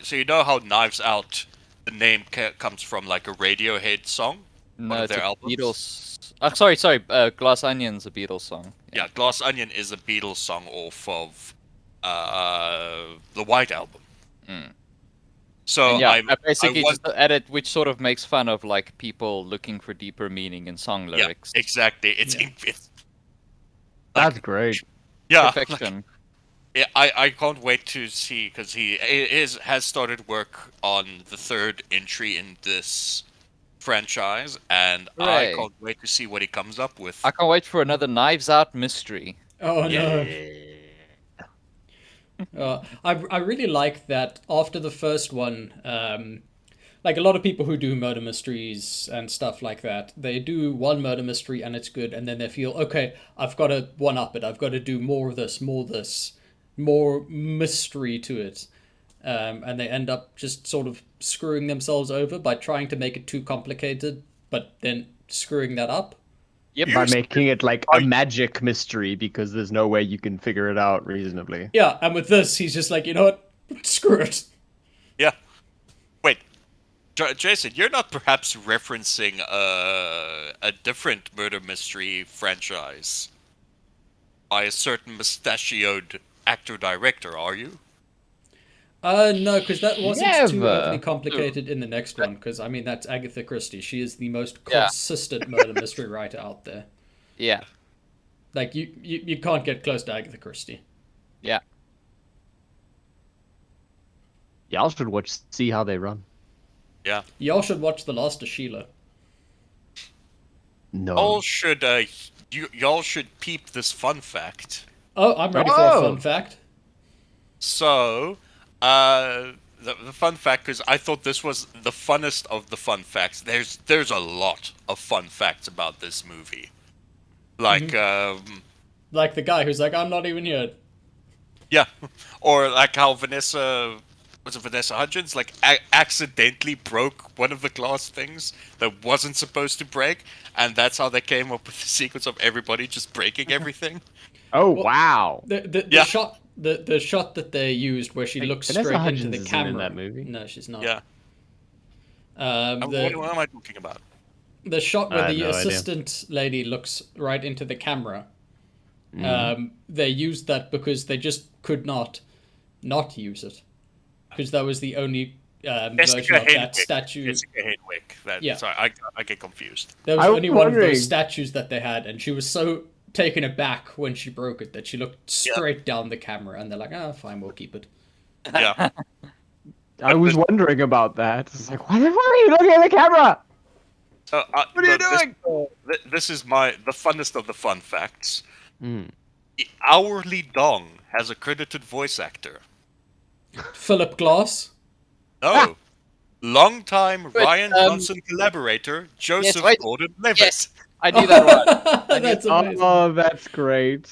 So you know how Knives Out, the name comes from like a Radiohead song, one No, of it's their a albums. Beatles. Sorry. Glass Onion's a Beatles song. Yeah, Glass Onion is a Beatles song off of the White Album. So And yeah, I basically want- just added, which sort of makes fun of like people looking for deeper meaning in song yeah, lyrics. exactly. It's Yeah. it's That's great. yeah. Perfection. Yeah, I can't wait to see because he has started work on the third entry in this franchise, and I Hooray. can't wait to see what he comes up with. I can't wait for another Knives Out mystery. Oh Yeah. no. I really like that after the first one, like a lot of people who do murder mysteries and stuff like that, they do one murder mystery and it's good, and then they feel, okay, I've got to one up it. I've got to do more of this, more mystery to it. And they end up just sort of screwing themselves over by trying to make it too complicated, but then screwing that up. Yep. By making it like a magic mystery because there's no way you can figure it out reasonably. Yeah, and with this, he's just like, you know what? Screw it. Yeah. Wait, Jason, you're not perhaps referencing a different murder mystery franchise by a certain mustachioed actor-director, are you? No, because that wasn't too overly Never. complicated in the next one. Because I mean, that's Agatha Christie. She is the most Yeah. consistent murder mystery writer out there. Yeah. Like you can't get close to Agatha Christie. Yeah. Y'all should see how they run. Yeah. Y'all should watch The Last of Sheila. No. Y'all should peep this fun fact. Oh, I'm ready for a fun fact. So, the fun fact, because I thought this was the funnest of the fun facts. There's a lot of fun facts about this movie. Like, Like the guy who's like, I'm not even here. yeah, or like how Vanessa Hudgens, like accidentally broke one of the glass things that wasn't supposed to break, and that's how they came up with the sequence of everybody just breaking everything. Oh Well, wow. The Yeah. shot the shot that they used where she looks Vanessa straight Hudgens into the isn't camera. in that movie. No, she's not. Yeah. What am I talking about? The shot I where have the no idea. assistant lady looks right into the camera. Mm. They used that because they just could not use it, because that was the only version Jessica of that Henwick. statue. Jessica Henwick. Yeah. Sorry, I get confused. There was I was only one of wondering- those statues that they had, and she was so taken aback when she broke it that she looked straight down the camera, and they're like, "Ah, fine, we'll keep it." Yeah. I was wondering about that. It's like, why the fuck are you looking at the camera? So, What are you doing? This is the funnest of the fun facts. Mm. The Hourly Dong has a credited voice actor. Philip Glass. No. Longtime Ryan um, Johnson collaborator Joseph wait. Gordon-Levitt. Yes, I knew that one. That's amazing. Oh, that's great.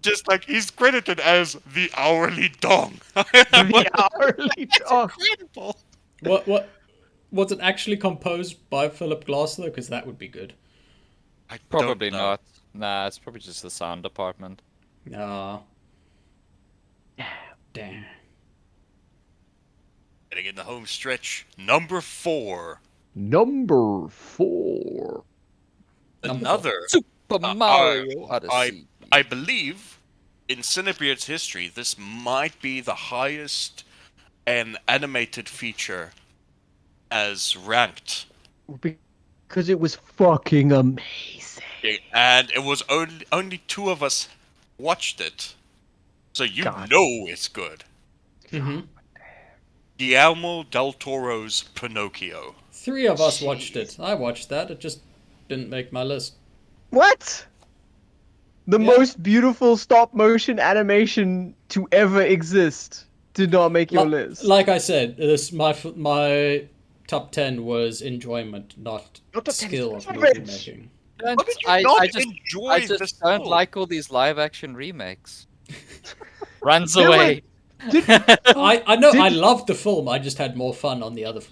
Just like he's credited as the Hourly Dong. The hourly dog. Incredible. What was it actually composed by Philip Glass though? Because that would be good. I Probably don't know. not. Nah, it's probably just the sound department. Ah. Damn. Getting in the home stretch, number 4. Number 4. Number Another. Super Mario Odyssey. I believe in CineBeards history, this might be the highest an animated feature as ranked. Because it was fucking amazing. And it was only 2 of us watched it. So you God. know it's good. Mm-hmm. Guillermo del Toro's Pinocchio. 3 of us watched it. I watched that. It just didn't make my list. What? The Yeah. most beautiful stop motion animation to ever exist did not make your list. Like I said, my top 10 was enjoyment, not Your top 10 is skill of enjoyment. movie making. How did you not enjoy I just this don't film? like all these live action remakes. Runs There away. I know I Did- loved the film. I just had more fun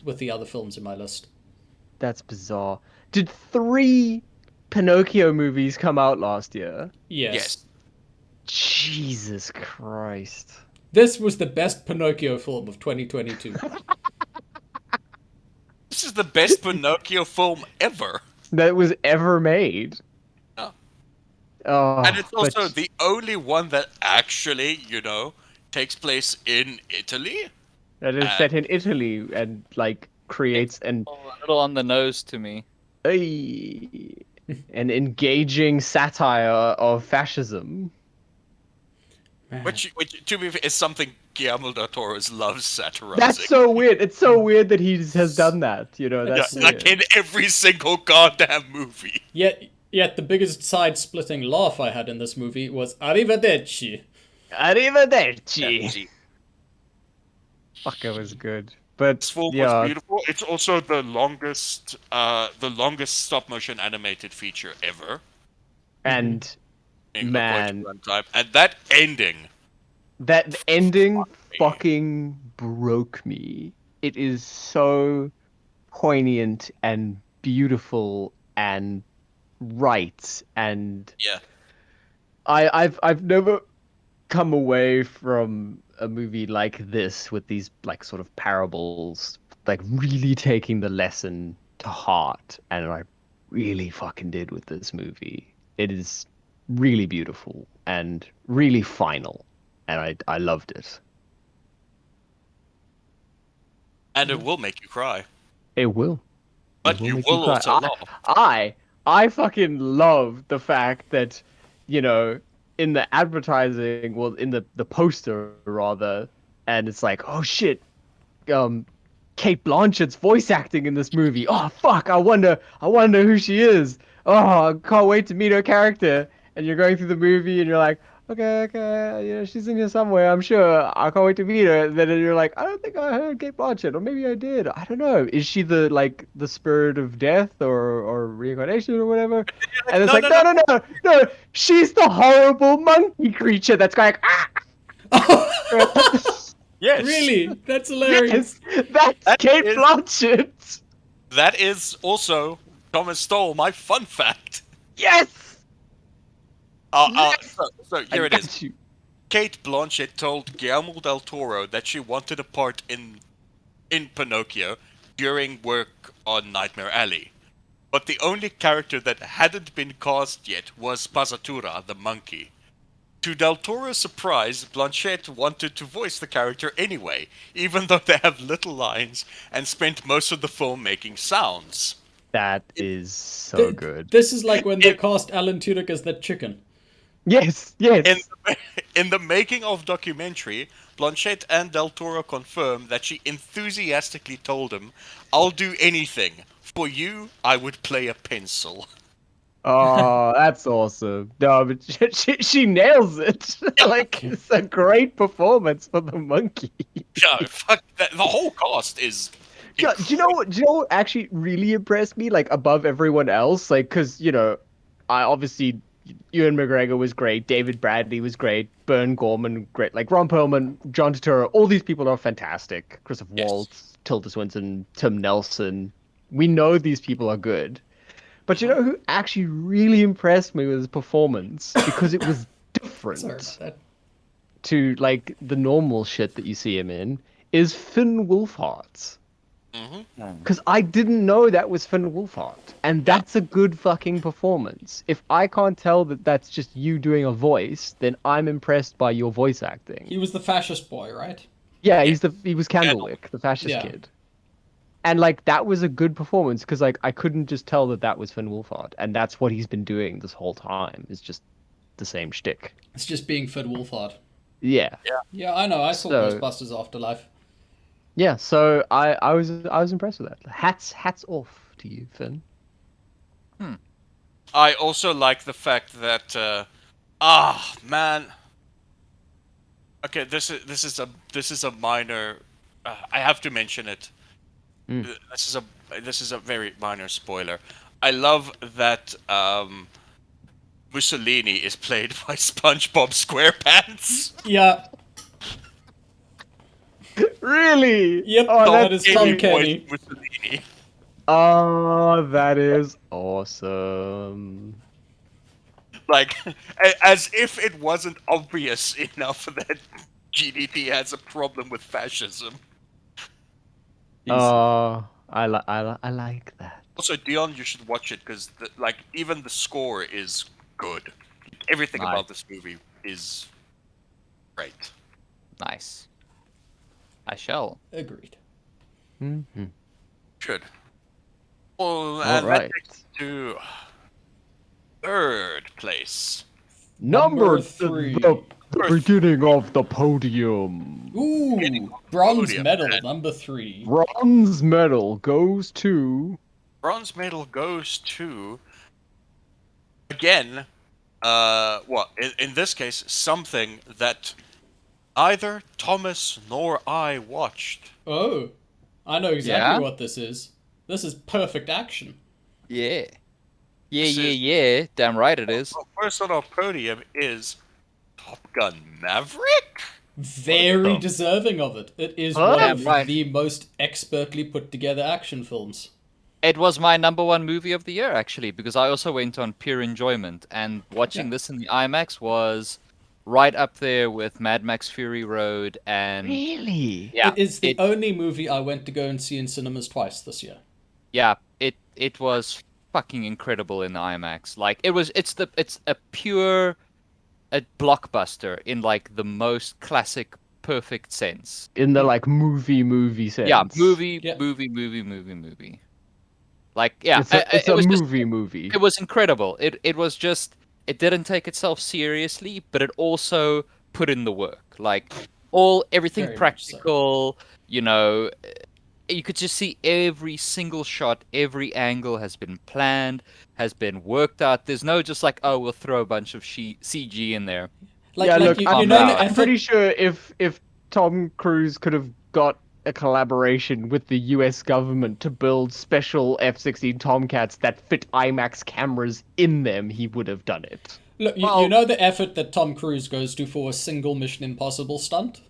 with the other films in my list. That's bizarre. Did 3 Pinocchio movies come out last year? Yes. Yes. Jesus Christ. This was the best Pinocchio film of 2022. This is the best Pinocchio film ever. That was ever made. Yeah. Oh, And it's also but the only one that actually, takes place in Italy. that is set in Italy and like creates A little on the nose to me. an engaging satire of fascism. Which to me, is something Guillermo del Toro loves satirizing. That's so weird. It's so weird that he has done that. You know, Yeah, that's like weird. in every single goddamn movie. Yet the biggest side-splitting laugh I had in this movie was "Arrivederci." Arrivederci. Fuck, it was good. But This film yeah, was beautiful. It's also the longest stop motion animated feature ever. and in Man. according to runtime. And that ending. that ending Fuck me. fucking broke me. It is so poignant and beautiful and right, and Yeah. I've never come away from a movie like this with these like sort of parables, like really taking the lesson to heart, and I really fucking did with this movie. It is really beautiful and really final, and I loved it. And it will make you cry. It will. It But will you make you will cry. also laugh. I fucking love the fact that, you know, in the advertising, well, in the poster rather, and it's like, oh shit, um, Kate Blanchett's voice acting in this movie. Oh fuck, I wonder who she is. Oh, I can't wait to meet her character. And you're going through the movie and you're like, okay, you know, she's in here somewhere, I'm sure. I can't wait to meet her. And then you're like, I don't think I heard Kate Blanchett, or maybe I did. I don't know. Is she the like the spirit of death or reincarnation or whatever? And it's No, like, no, no, no. no, no, no. She's the horrible monkey creature that's going ah. Yes. Really? That's hilarious. Yes, that's That Kate is- Blanchett. That is also Thomas stole my fun fact. Yes. Yes! So I here it is. got you. Kate Blanchett told Guillermo del Toro that she wanted a part in Pinocchio during work on Nightmare Alley. But the only character that hadn't been cast yet was Pazatura, the monkey. To Del Toro's surprise, Blanchett wanted to voice the character anyway, even though they have little lines and spent most of the film making sounds. That is so good. This is like when they It- cast Alan Tudyk as that chicken. Yes, In yes. the, in the making of documentary, Blanchett and Del Toro confirmed that she enthusiastically told him, "I'll do anything. For you, I would play a pencil." Oh, that's awesome. No, but she nails it. Like it's a great performance for the monkey. Yeah, fuck that. The whole cast is. Yeah, do you know what? Do you know what actually really impressed me? Like above everyone else, like because I obviously Ewan McGregor was great, David Bradley was great, Bern Gorman great, like Ron Perlman, John Turturro, all these people are fantastic. Christopher Yes. Waltz, Tilda Swinton, Tim Nelson. We know these people are good, but you know who actually really impressed me with his performance because it was different Sorry about that. to like the normal shit that you see him in is Finn Wolfhard. Because I didn't know that was Finn Wolfhard. And that's a good fucking performance. If I can't tell that that's just you doing a voice, then I'm impressed by your voice acting. He was the fascist boy, right? Yeah, he was Candlewick, the fascist Yeah. kid. And like that was a good performance because like I couldn't just tell that that was Finn Wolfhard. And that's what he's been doing this whole time. Is just the same shtick. It's just being Finn Wolfhard. Yeah. Yeah, I know. I saw So- Ghostbusters Afterlife. Yeah, so I was impressed with that. Hats off to you, Finn. I also like the fact that. Man. Okay, this is a minor. I have to mention it. This is a very minor spoiler. I love that Mussolini is played by SpongeBob SquarePants. Yeah. Really? Yep. Oh, that that's is Tom Amy Kenny. Boyd Mussolini. Oh, that is awesome. Like, as if it wasn't obvious enough that GDP has a problem with fascism. Oh, I like that. Also, Dion, you should watch it because, like, even the score is good. Everything Nice. about this movie is great. Nice. I shall. Agreed. Mm-hmm. Good. Well, All and right. that takes us to third place. Number three. The beginning of the podium. Ooh, bronze Podium, medal, man. number 3. Bronze medal goes to. Bronze medal goes to, again, in this case, something that neither Thomas nor I watched. Oh, I know exactly Yeah? what this is. This is perfect action. Yeah. This is- Yeah. Damn right it is. Well, first on our podium is Top Gun Maverick. Very the- deserving of it. It is Huh? one Yeah, of right. the most expertly put together action films. It was my number one movie of the year, actually, because I also went on pure enjoyment, and watching Yeah. this in the IMAX was right up there with Mad Max Fury Road and Really? yeah, It is the it- only movie I went to go and see in cinemas twice this year. Yeah, it was fucking incredible in the IMAX. Like it's a pure a blockbuster in like the most classic perfect sense. In the like movie Yeah, sense. Yeah, movie. Like yeah, It's it a was just movie. it was incredible. It was just it didn't take itself seriously, but it also put in the work. Like everything very much so. practical, you know, you could just see every single shot, every angle has been planned, has been worked out. There's no just like, oh, we'll throw a bunch of CG in there Like Yeah, and look, like I'm you pop know pretty the out. I'm pretty effort. sure if Tom Cruise could have got a collaboration with the US government to build special F-16 Tomcats that fit IMAX cameras in them, he would have done it. Look, you Well, know the effort that Tom Cruise goes to for a single Mission Impossible stunt.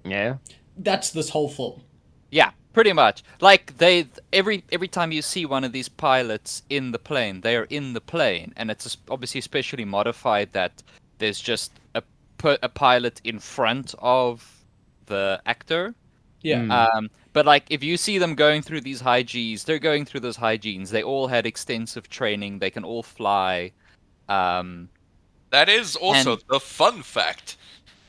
Yeah. That's this whole film. yeah, pretty much. Like every time you see one of these pilots in the plane, they are in the plane, and it's obviously specially modified that there's just a pilot in front of the actor. Yeah, Mm. But like if you see them going through these high Gs, they're going through those high Gs. They all had extensive training. They can all fly. Um, That is also and the fun fact.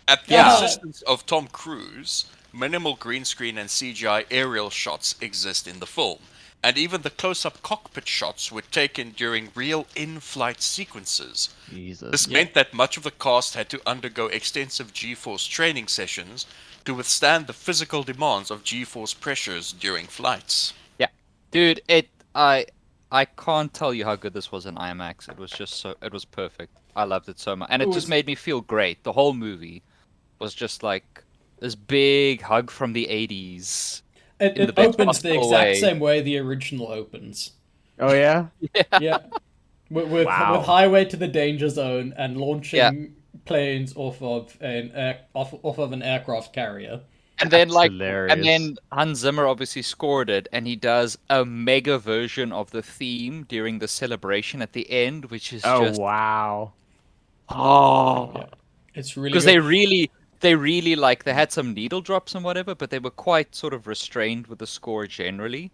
At the yeah, insistence of Tom Cruise, minimal green screen and CGI aerial shots exist in the film, and even the close-up cockpit shots were taken during real in-flight sequences. This Jesus. yeah. meant that much of the cast had to undergo extensive G-force training sessions to withstand the physical demands of G-force pressures during flights. yeah, dude, I can't tell you how good this was in IMAX. It was just it was perfect. I loved it so much, and It it just was. made me feel great. The whole movie was just like this big hug from the 80s in the It best opens the possible exact way. same way the original opens. Oh yeah? Yeah, Yeah, with Wow. Highway to the Danger Zone and yeah. launching planes off of an aircraft carrier. And then That's like, and hilarious. then Hans Zimmer obviously scored it, and he does a mega version of the theme during the celebration at the end, which is Oh just wow. Yeah, oh, it's really because good. they really like they had some needle drops and whatever, but they were quite sort of restrained with the score generally.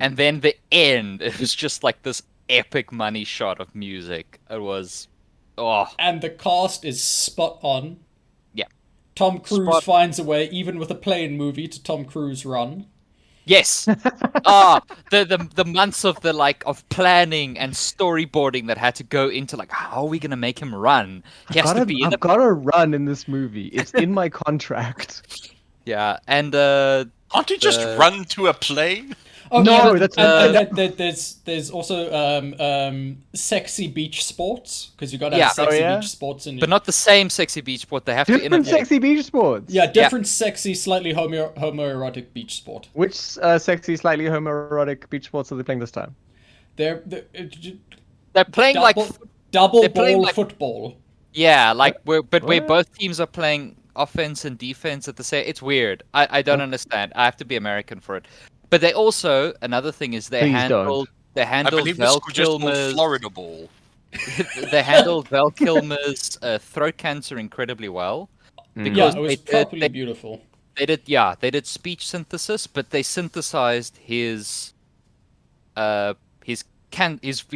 And Mm. then the end, it was just like this epic money shot of music. It was, oh And the cast is spot on. yeah, Tom Cruise spot. finds a way, even with a plane movie, to Tom Cruise run. Yes. Ah, the months of the like of planning and storyboarding that had to go into like how are we gonna make him run? He has to be in I've a gotta run in this movie. It's in my contract. yeah, and Can't he just the run to a plane? Oh No, yeah, that's and uh there's also sexy beach sports because you gotta have yeah, Oh sexy yeah? beach sports in but it. not the same sexy beach sport. They have to Different innovate. sexy beach sports. Yeah, Yeah, different sexy, slightly homoerotic beach sport. Which sexy, slightly homoerotic beach sports are they playing this time? They're they're playing like double they're playing ball like football. yeah, like What? where What? both teams are playing offense and defense at the same. It's weird. I don't Okay. understand. I have to be American for it. But they also another thing is Please don't. they I handled believe this Val was just called Kilmer's Florida Ball. they handled Val Kilmer's throat cancer incredibly well Yeah, because Mm. it was properly beautiful. they did speech synthesis, but they synthesized his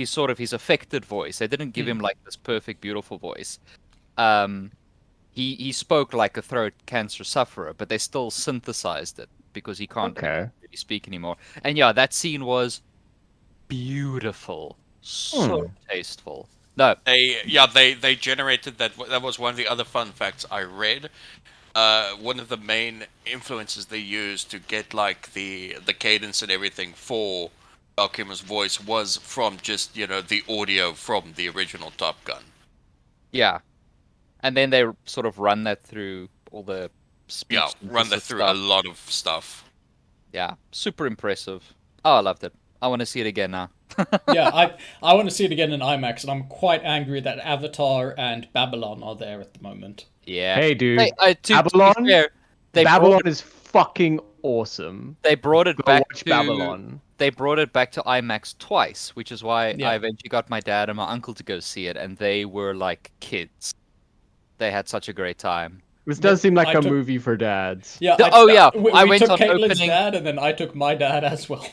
sort of his affected voice. They didn't give him like this perfect beautiful voice. Um, he spoke like a throat cancer sufferer, but they still synthesized it because he can't Okay. really speak anymore. And yeah, that scene was beautiful, so Hmm. tasteful. No, They generated that. That was one of the other fun facts I read. One of the main influences they used to get like the cadence and everything for Val Kilmer's voice was from just the audio from the original Top Gun. yeah, and then they sort of run that through all the speech Yeah, run that synthesis through a stuff. lot of stuff. Yeah, super impressive. Oh, I loved it. I want to see it again now. Yeah, I want to see it again in IMAX, and I'm quite angry that Avatar and Babylon are there at the moment. Yeah. Hey, dude. To be Babylon? fair, they brought Babylon it is fucking awesome. they brought it Go back watch to Babylon. they brought it back to IMAX twice, which is why I Yeah, eventually got my dad and my uncle to go see it, and they were like kids. They had such a great time. This does seem like I a took movie for dads. yeah. Oh yeah, We I went took on Caitlin's opening. dad, and then I took my dad as well.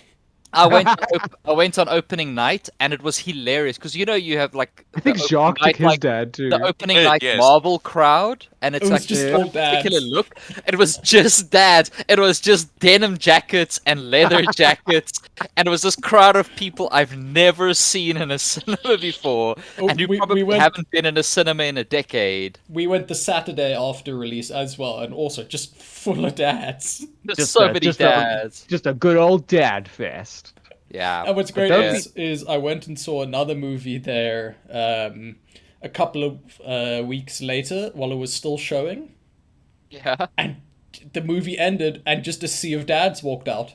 I went on opening night, and it was hilarious because you have like I the think opening Jacques took night, his like dad the too. opening night Yes. Marvel crowd, and It it's was like just one all particular dads. look. It was just dads. It was just denim jackets and leather jackets, and it was this crowd of people I've never seen in a cinema before, Oh, and who we probably went haven't been in a cinema in a decade. we went the Saturday after release as well, and also just full of dads. There's Just so a many just a dads. just a good old dad fest. Yeah. And what's But great don't is I went and saw another movie there a couple of weeks later while it was still showing, Yeah. and the movie ended, and just a sea of dads walked out.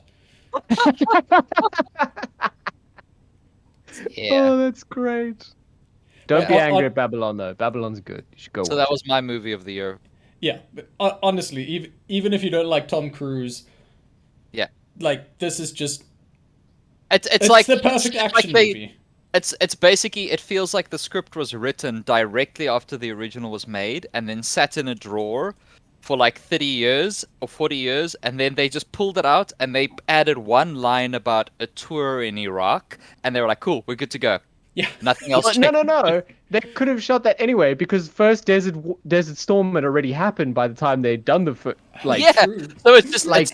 Yeah. Oh, that's great. Don't Yeah. be angry at Babylon though. Babylon's good. You should go So watch that was my movie of the year. Yeah, but honestly, even if you don't like Tom Cruise, Yeah. like this is just It's it's like the perfect like action movie. it's basically, it feels like the script was written directly after the original was made and then sat in a drawer for like 30 years or 40 years, and then they just pulled it out and they added one line about a tour in Iraq, and they were like, cool, we're good to go. Yeah, Nothing else Well, no, changed. no, no. They could have shot that anyway because first Desert Storm had already happened by the time they'd done like Yeah. true. So it's just Like-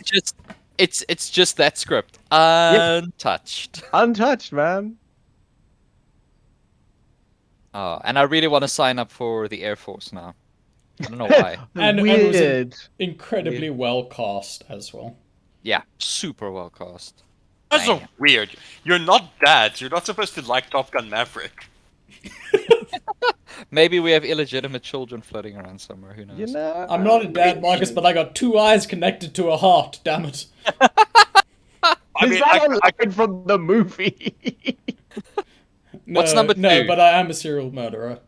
it's just that script Yeah. untouched. untouched, man. Oh, and I really want to sign up for the Air Force now. I don't know why. And it was Weird. incredibly well cast as well. Yeah, super well cast. That's so Damn. weird. You're not dads. You're not supposed to like Top Gun Maverick. Maybe we have illegitimate children floating around somewhere. Who knows? You know. I'm not a dad, Marcus, but I got two eyes connected to a heart. Damn it! I Is mean, that I, a line from the movie? No, What's number No, two? but I am a serial murderer.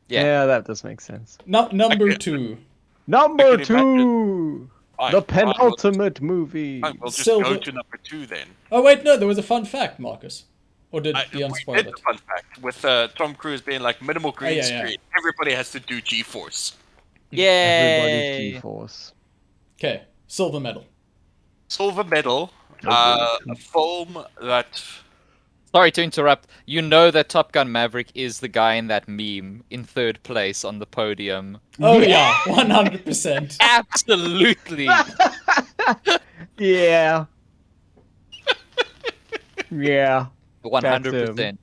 Yeah. That does make sense. Number I- two. Number can two, fine, the fine, penultimate movie. we'll just Silver- go to number 2 then. Oh wait, no, there was a fun fact, Marcus. Or did We Dion did spoil the it? fun fact with Tom Cruise being like minimal green yeah, yeah. screen. Everybody has to do G-force. Everybody's Yay! G-force. Okay, silver medal. Silver medal, Silver. a film that Sorry to interrupt. You know that Top Gun Maverick is the guy in that meme in third place on the podium. Oh yeah, 100%. Absolutely. Yeah. Yeah. 100%.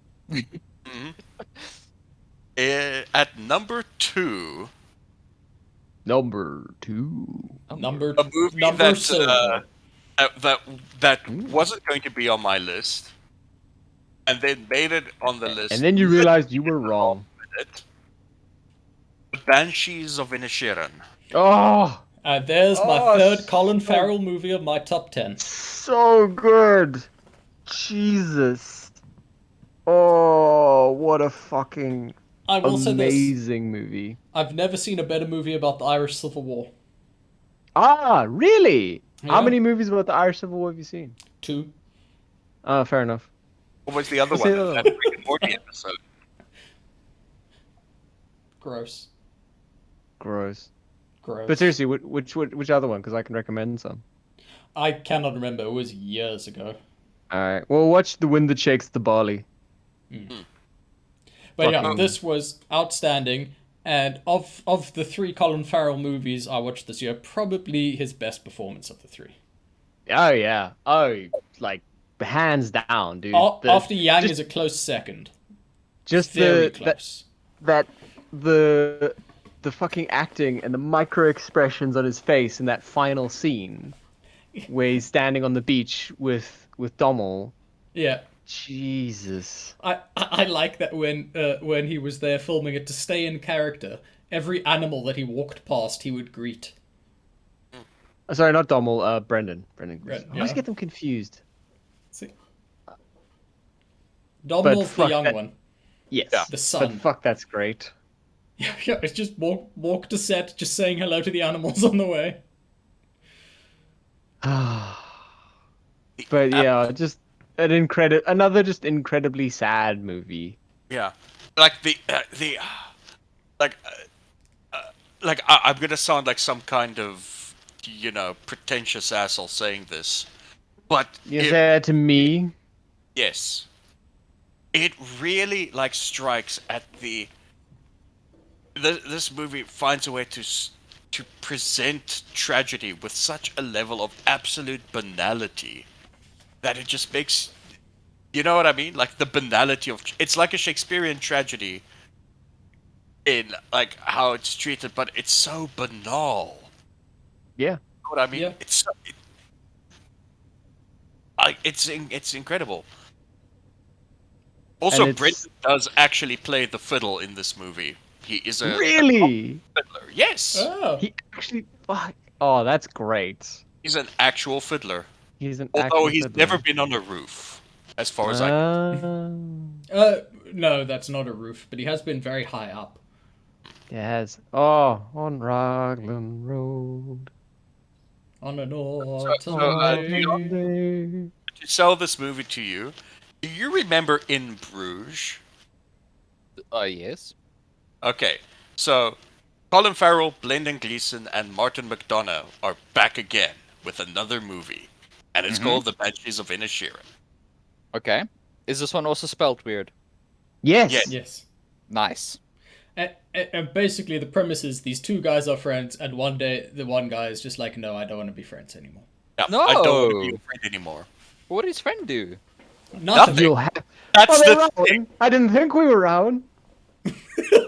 at number 2, Number two. Number a movie number that, silver. that wasn't going to be on my list, and then made it on the list. And then you realized you were wrong. It. The Banshees of Inisherin. Oh, There's my Oh, third Colin so- Farrell movie of my top 10. so good. Jesus. Oh, what a fucking I will say this: amazing movie. I've never seen a better movie about the Irish Civil War. Ah, really? How Yeah. many movies about the Irish Civil War have you seen? 2. Oh, fair enough. What was the other What's one? the other That one? Rick and Morty episode. Gross. Gross. Gross. But seriously, which other one? Because I can recommend some. I cannot remember. It was years ago. All right. Well, watch The Wind That Shakes the Barley. But yeah, Fucking- this was outstanding. And of the 3 Colin Farrell movies I watched this year, probably his best performance of the 3. Oh yeah. Oh, like hands down, dude. After Yang just- is a close second. just Very the close. the fucking acting and the micro expressions on his face in that final scene where he's standing on the beach with Dommel. Yeah. Jesus. I like that when he was there filming it, to stay in character, every animal that he walked past he would greet. Sorry, not Dommel. Brendan. Brendan. Brendan, I always yeah. get them confused. See? Domhnall's the fuck young that- one. Yes. Yeah. The son. But fuck, that's great. Yeah, it's just walk to set, just saying hello to the animals on the way. But yeah, just another just incredibly sad movie. Yeah, like I'm gonna sound like some kind of pretentious asshole saying this, but You say that to me? Yes. It really like strikes at this movie finds a way to present tragedy with such a level of absolute banality that it just makes, you know what I mean? Like the banality of it's like a Shakespearean tragedy in like how it's treated, but it's so banal. Yeah. You know what I mean? Yeah. It's incredible. And Also, it's Brendan does actually play the fiddle in this movie. He is a really fiddler. Yes, Oh. he actually fuck. Oh, that's great. he's an actual fiddler. He's an Although actual he's never fiddler. been on a roof, as far as I can. Uh, No, that's not a roof, but he has been very high up. yes. Oh, on Raglan Road. On an So, autumn Autumn day. day. to sell this movie to you, do you remember In Bruges? Yes. Okay, so Colin Farrell, Brendan Gleeson, and Martin McDonagh are back again with another movie, and it's Mhm. called The Banshees of Inisherin. Okay. Is this one also spelled weird? Yeah, Yes. Yes. Nice. And basically, the premise is these two guys are friends, and one day the one guy is just like, no, I don't want to be friends anymore. yeah, I don't want to be No. your friend anymore. What did his friend do? Nothing. You'll have. That's Oh, they're the thing. Rowan. I didn't think we were Rowan.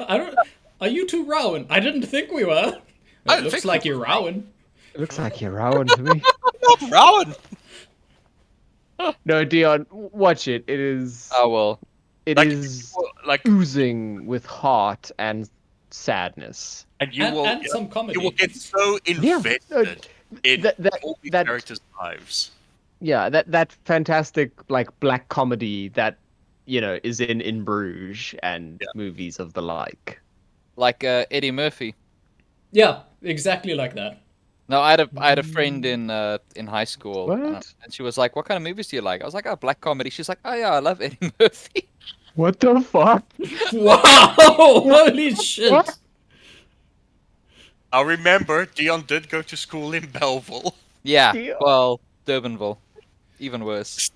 I don't. Are you two Rowan? I didn't think we were. I It don't looks think like we you're were Rowan. It looks like you're Rowan to me. Not Rowan. No, Dion, watch it. It is. Oh well. It Like, is like, oozing with heart and sadness. and And some you will comedy. get so Yeah, invested in that all these that characters' lives. yeah, that fantastic like black comedy that is in Bruges and Yeah. movies of the like. Like Eddie Murphy. Yeah, exactly like that. No, I had a friend in high school, What? and she was like, "What kind of movies do you like?" I was like, "Oh, black comedy." She's like, "Oh yeah, I love Eddie Murphy." What the fuck? Wow! Holy shit! What? I remember Dion did go to school in Belleville. Yeah. Deal. Well, Durbanville, even worse.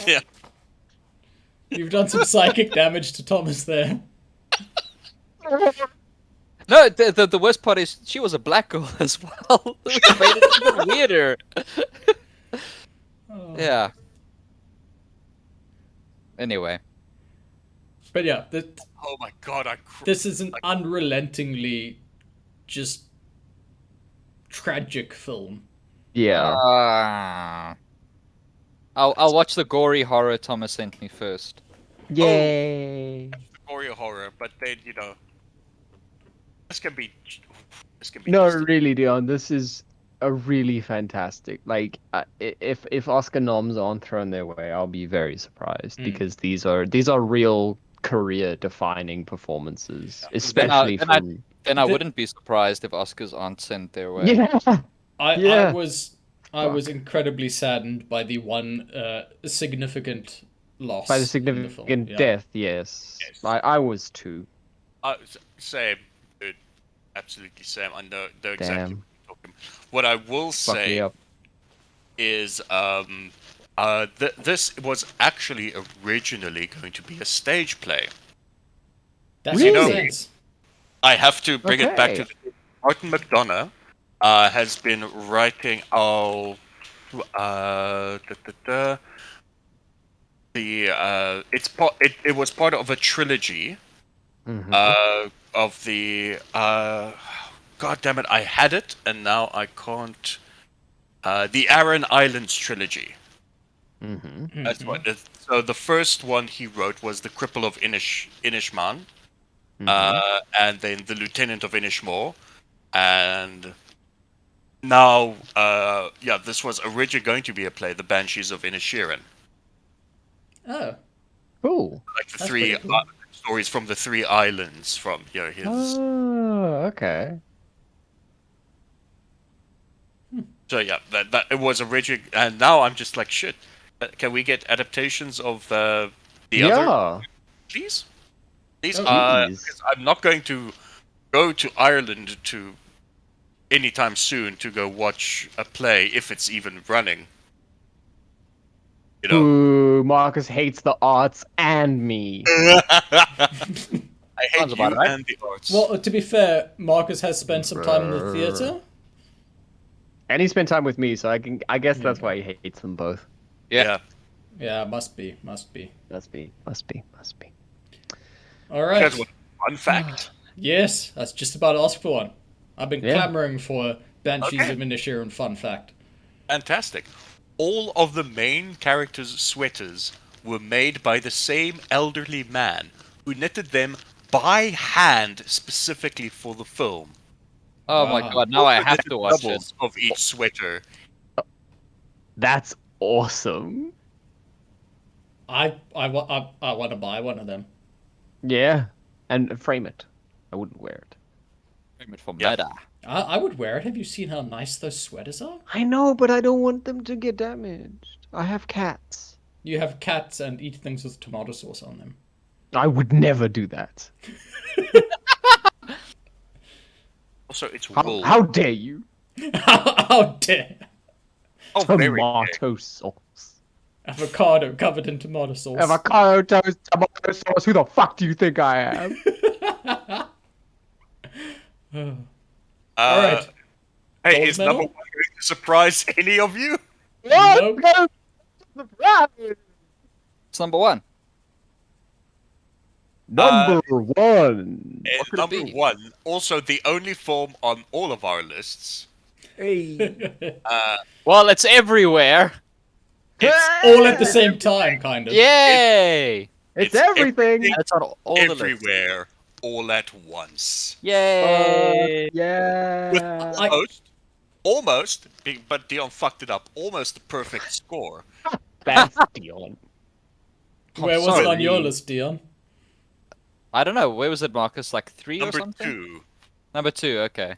Yeah. You've done some psychic damage to Thomas there. No, the worst part is she was a black girl as well, which made it even weirder. Oh. Yeah. Anyway, But yeah, Oh my god, this is an unrelentingly just tragic film. Yeah. I'll watch the gory horror Thomas sent me first. Yay. gory horror, but then this can be this can be No, just really, Dion, this is a really fantastic. Like, if Oscar noms aren't thrown their way, I'll be very surprised because these are real career-defining performances, especially from. Then I The- wouldn't be surprised if Oscars aren't sent their way. Yeah. I Yeah. was incredibly saddened by the one significant loss By the in the significant film. Yeah. death, yes. Yes. I was too. same, dude. Absolutely same. I know exactly Damn. what you're talking. What I will Fuck me say up. is this was actually originally going to be a stage play. That Really? makes sense. I have to bring it back to Okay. Martin McDonagh has been writing it was part of a trilogy Mhm. of the god damn it, I had it and now I can't the Aran Islands trilogy. Mhm. That's what so the first one he wrote was the Cripple of Inishmaan, Mhm. and then the Lieutenant of Inishmore, and now yeah, this was originally going to be a play, The Banshees of Inisherin, Oh, Cool. like the That's three pretty cool. stories from the three islands from his. Oh, okay. So yeah, that it was originally, and now I'm just like shit. Can we get adaptations of the other, Yeah. please? Please, Oh, Please. because I'm not going to go to Ireland to anytime soon to go watch a play if it's even running. You know. Ooh, Marcus hates the arts and me. I Sounds hate about you right. and the arts. Well, to be fair, Marcus has spent some time in the theater. And he spent time with me, so I guess Yeah. that's why he hates them both. Yeah. Yeah, must be, must be. Must be, must be, must be. All You guys right. want a fun fact? Yes, that's just about to ask for one. I've been Yeah. clamoring for Banshees Okay. of Inisherin fun fact. Fantastic. All of the main characters' sweaters were made by the same elderly man who knitted them by hand specifically for the film. Oh my Wow. god, now I Also have knitted to watch it. doubles of each sweater. That's awesome. I want to buy one of them. Yeah. And frame it. I wouldn't wear it. Frame it for Yeah. murder. I would wear it. Have you seen how nice those sweaters are? I know, but I don't want them to get damaged. I have cats. You have cats and eat things with tomato sauce on them. I would never do that. Also, it's How, wool. how dare you? How dare! Oh, very thick. Tomato sauce. Avocado covered in tomato sauce. Avocado toast, tomato sauce. Who the fuck do you think I am? All right. Hey, Gold is medal? number one going to surprise any of you? Nope. It's number one. Number one. It's could it number be? one. Also, the only film on all of our lists. Hey. Well, it's everywhere. It's All at the same time, kind of. Yay! It's It's everything. everything. That's on all the lists. everywhere, all at once. Yay! With Yeah. almost, but Dion fucked it up. Almost the perfect score. That's Dion. Where was it on sorry. your list, Dion? I don't know. Where was it, Marcus? Like 3 or Number something? 2. Number 2, okay.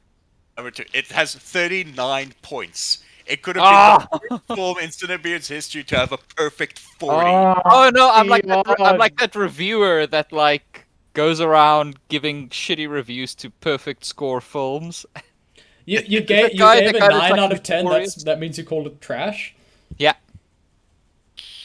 Number 2. It has 39 points. It could have Ah! been the first film in CineBeards history to have a perfect 40. Oh no, I'm like that, I'm Dion. like that reviewer that like goes around giving shitty reviews to perfect score films. You The gave guy a that's 9 like out of 10. notorious. That means you called it trash. Yeah.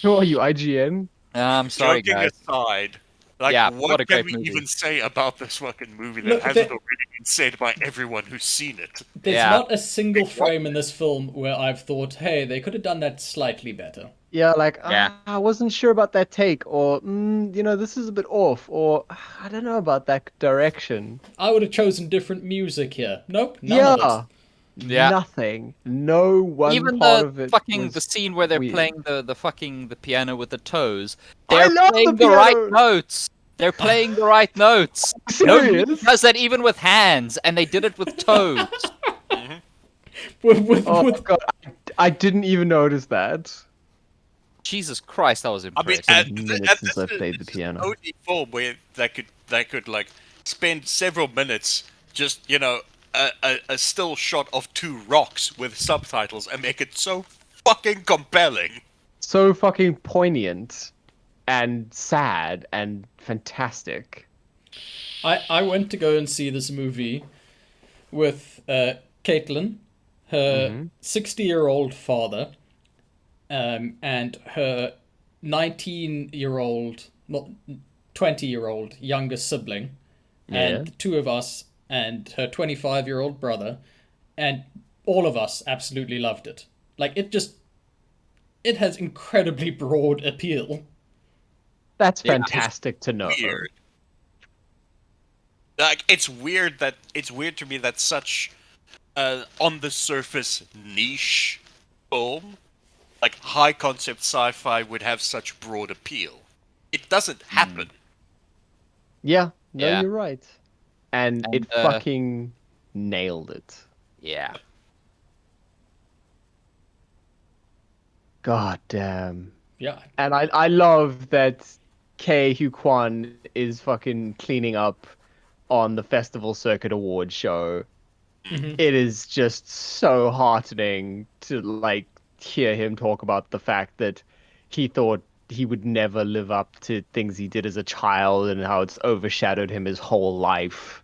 Who are you, IGN? I'm sorry, Joking guys. aside, like, Yeah, what what a can great we movie. even say about this fucking movie that Look, hasn't already been said by everyone who's seen it? There's Yeah. not a single frame in this film where I've thought, hey, they could have done that slightly better. Yeah, like, Yeah. I wasn't sure about that take, or, this is a bit off, or, I don't know about that direction. I would have chosen different music here. Nope, none Yeah. of it. Yeah. Nothing. No one Even part the of it fucking was the scene where they're weird. playing the piano with the toes. I They're love playing the the right piano! notes. They're playing the right notes. Nobody Serious? does that even with hands, and they did it with toes. Oh With god, I didn't even notice that. Jesus Christ, I was I mean, impressed. It's been minutes since I played the this is piano. the only film where they could like spend several minutes just a still shot of 2 rocks with subtitles and make it so fucking compelling. So fucking poignant and sad and fantastic. I went to go and see this movie with Caitlin, her 60-year-old father, and her 19-year-old, not 20-year-old younger sibling, and Yeah. the 2 of us and her 25-year-old brother, and all of us absolutely loved it. Like, it has incredibly broad appeal. That's Yeah, fantastic to know. Weird. Like, it's weird to me that such on the surface niche film, like high concept sci-fi, would have such broad appeal. It doesn't happen. Yeah, no, Yeah. you're right. And it And, fucking nailed it. Yeah. God damn. Yeah. And I love that Kei Hu Kwan is fucking cleaning up on the Festival Circuit Award show. It is just so heartening to like hear him talk about the fact that he thought he would never live up to things he did as a child and how it's overshadowed him his whole life.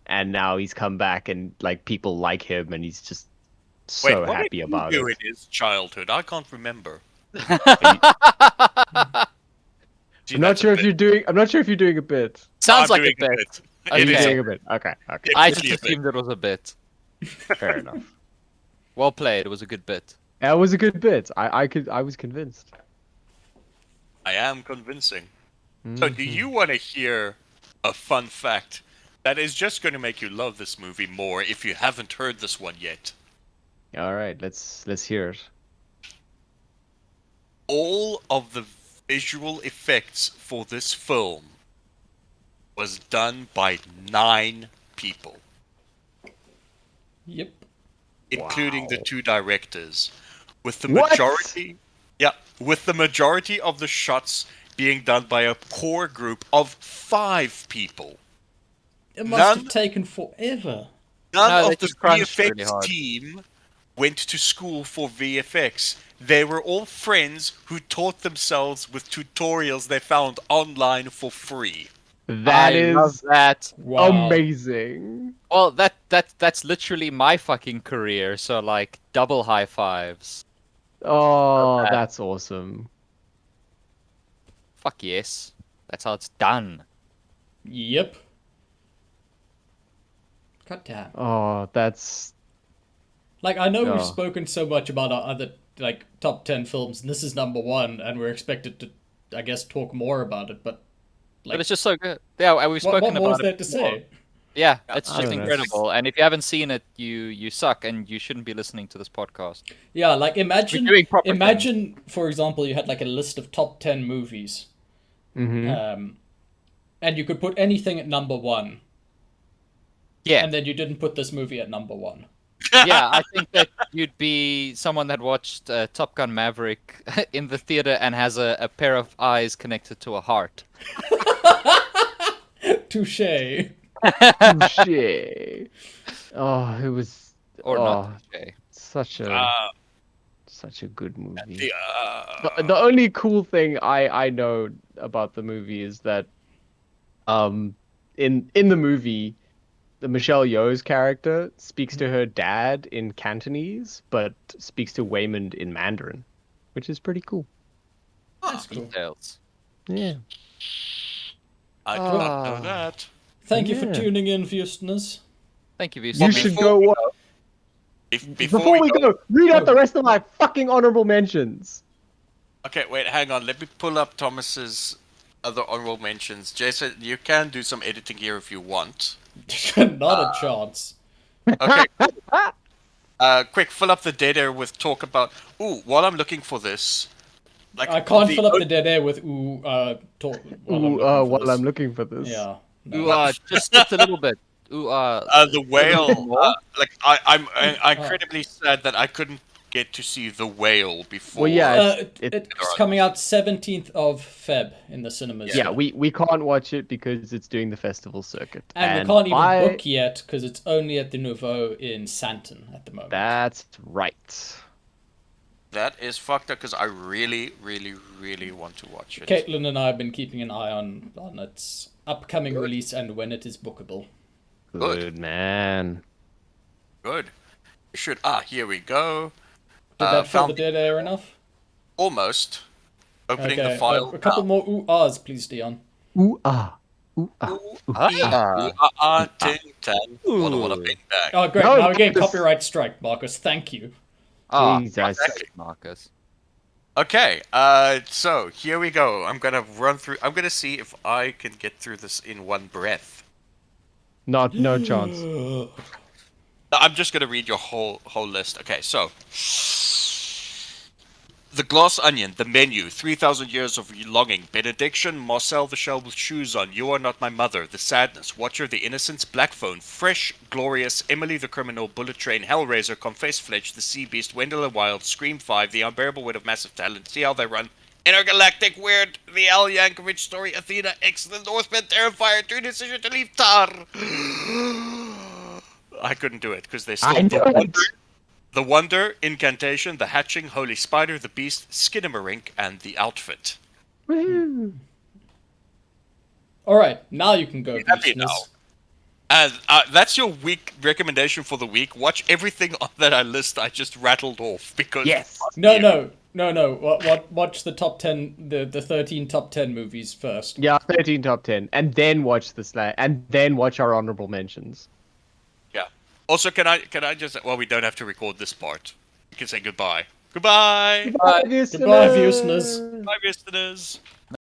And now he's come back and like people like him and he's just so Wait, what happy did about he do it. in his childhood? I can't remember. See, I'm not that's a sure if bit. you're doing. I'm not sure if you're doing a bit. Sounds I'm like a doing bit. Are you It is Okay. doing a bit? Okay. Okay. It's I really just a bit. assumed it was a bit. Fair enough. Well played. It was a good bit. That was a good bit. I was convinced. I am convincing. So, do Mhm. you want to hear a fun fact that is just going to make you love this movie more if you haven't heard this one yet? All right. Let's hear it. All of the visual effects for this film was done by 9 people, Yep. including the Wow. 2 directors, with the What? majority, yeah, with the majority of the shots being done by a core group of 5 people. It must None have taken forever. None No, they of the just crunched really VFX hard. team went to school for VFX. They were all friends who taught themselves with tutorials they found online for free. That I love is that. Wow. amazing. Well, that's literally my fucking career. So like double high fives. Oh, that. that's awesome. Fuck yes. That's how it's done. Yep. God damn. Oh, that's Like, I know we've Oh. spoken so much about our other, like, top 10 films, and this is number 1, and we're expected to, I guess, talk more about it, but, But like, it's just so good. Yeah, and we've what spoken more is about there it to before. say? Yeah, it's I just don't know. incredible. And if you haven't seen it, you suck and you shouldn't be listening to this podcast. Yeah, like, We're imagine, doing proper things. imagine, for example, you had, like, a list of top 10 movies, Mm-hmm. and you could put anything at number 1, Yeah. and then you didn't put this movie at number 1. Yeah, I think that you'd be someone that watched Top Gun Maverick in the theater and has a pair of eyes connected to a heart. Touche. Touché. Oh, it was Or not. Okay. such a Uh, such a good movie. the, The only cool thing I know about the movie is that in the movie the Michelle Yeoh's character speaks to her dad in Cantonese but speaks to Waymond in Mandarin, which is pretty cool. That's cool. Details. Yeah. I did not know Ah. that. Thank you for Yeah. tuning in, Houstoners. Thank you, You Houston. should before go we watch. Before we go, Read out the Oh. rest of my fucking honorable mentions. okay, wait, hang on. Let me pull up Thomas's other honorable mentions. Jason, you can do some editing here if you want. Not a chance. Okay. Quick, fill up the dead air with talk about. Ooh, while I'm looking for this, like I can't fill up the dead air with talk while I'm Ooh, looking for while this. I'm looking for this. Yeah. No. Ooh, just a little bit. Ooh, the whale. more? Like I'm incredibly sad that I couldn't get to see the whale before. Well, yeah, It's coming out 17th of Feb in the cinemas. Yeah, we can't watch it because it's doing the festival circuit. And we can't even book yet because it's only at the Nouveau in Santon at the moment. That's right. That is fucked up because I really, really, really want to watch it. Caitlin and I have been keeping an eye on its upcoming release and when it is bookable. Good man. Good. You should. Here we go. Did that fill found the dead air enough? almost. Opening Okay, the file. a couple more ooh-ahs, please, Dion. Ooh ah. Ooh ah. Ting tang. Walla bing bang. Oh, great. No, Now we're getting Marcus. copyright strike, Marcus. Thank you. Jesus. Marcus. Okay, so here we go. I'm gonna run through. I'm gonna see if I can get through this in one breath. No chance. I'm just gonna read your whole list. Okay, so The Glass Onion, The Menu, 3,000 Years of Longing, Benediction, Marcel the Shell with Shoes On, You Are Not My Mother, The Sadness, Watcher, The Innocents, Black Phone, Fresh, Glorious, Emily the Criminal, Bullet Train, Hellraiser, Confess Fletch, The Sea Beast, Wendell the Wild, Scream 5, The Unbearable Weight of Massive Talent, See How They Run, Intergalactic Weird, The Al Yankovic Story, Athena, X, The Northman, Terrifier, True Decision to Leave Tar. I couldn't do it because they still. I knew it. The Wonder, Incantation, The Hatching, Holy Spider, The Beast, Skinamarink, and The Outfit. Woo. All right, now you can go, Happy business. now. And that's your week recommendation for the week. Watch everything on that I just rattled off because Yes. No, No. Watch the top 10, the 13 top 10 movies first. Yeah, 13 top 10, and then watch the Slash, and then watch our honorable mentions. Yeah. Also, can I just? Well, we don't have to record this part. We can say goodbye. Goodbye. Bye. Goodbye, Goodbye, listeners. Bye, listeners.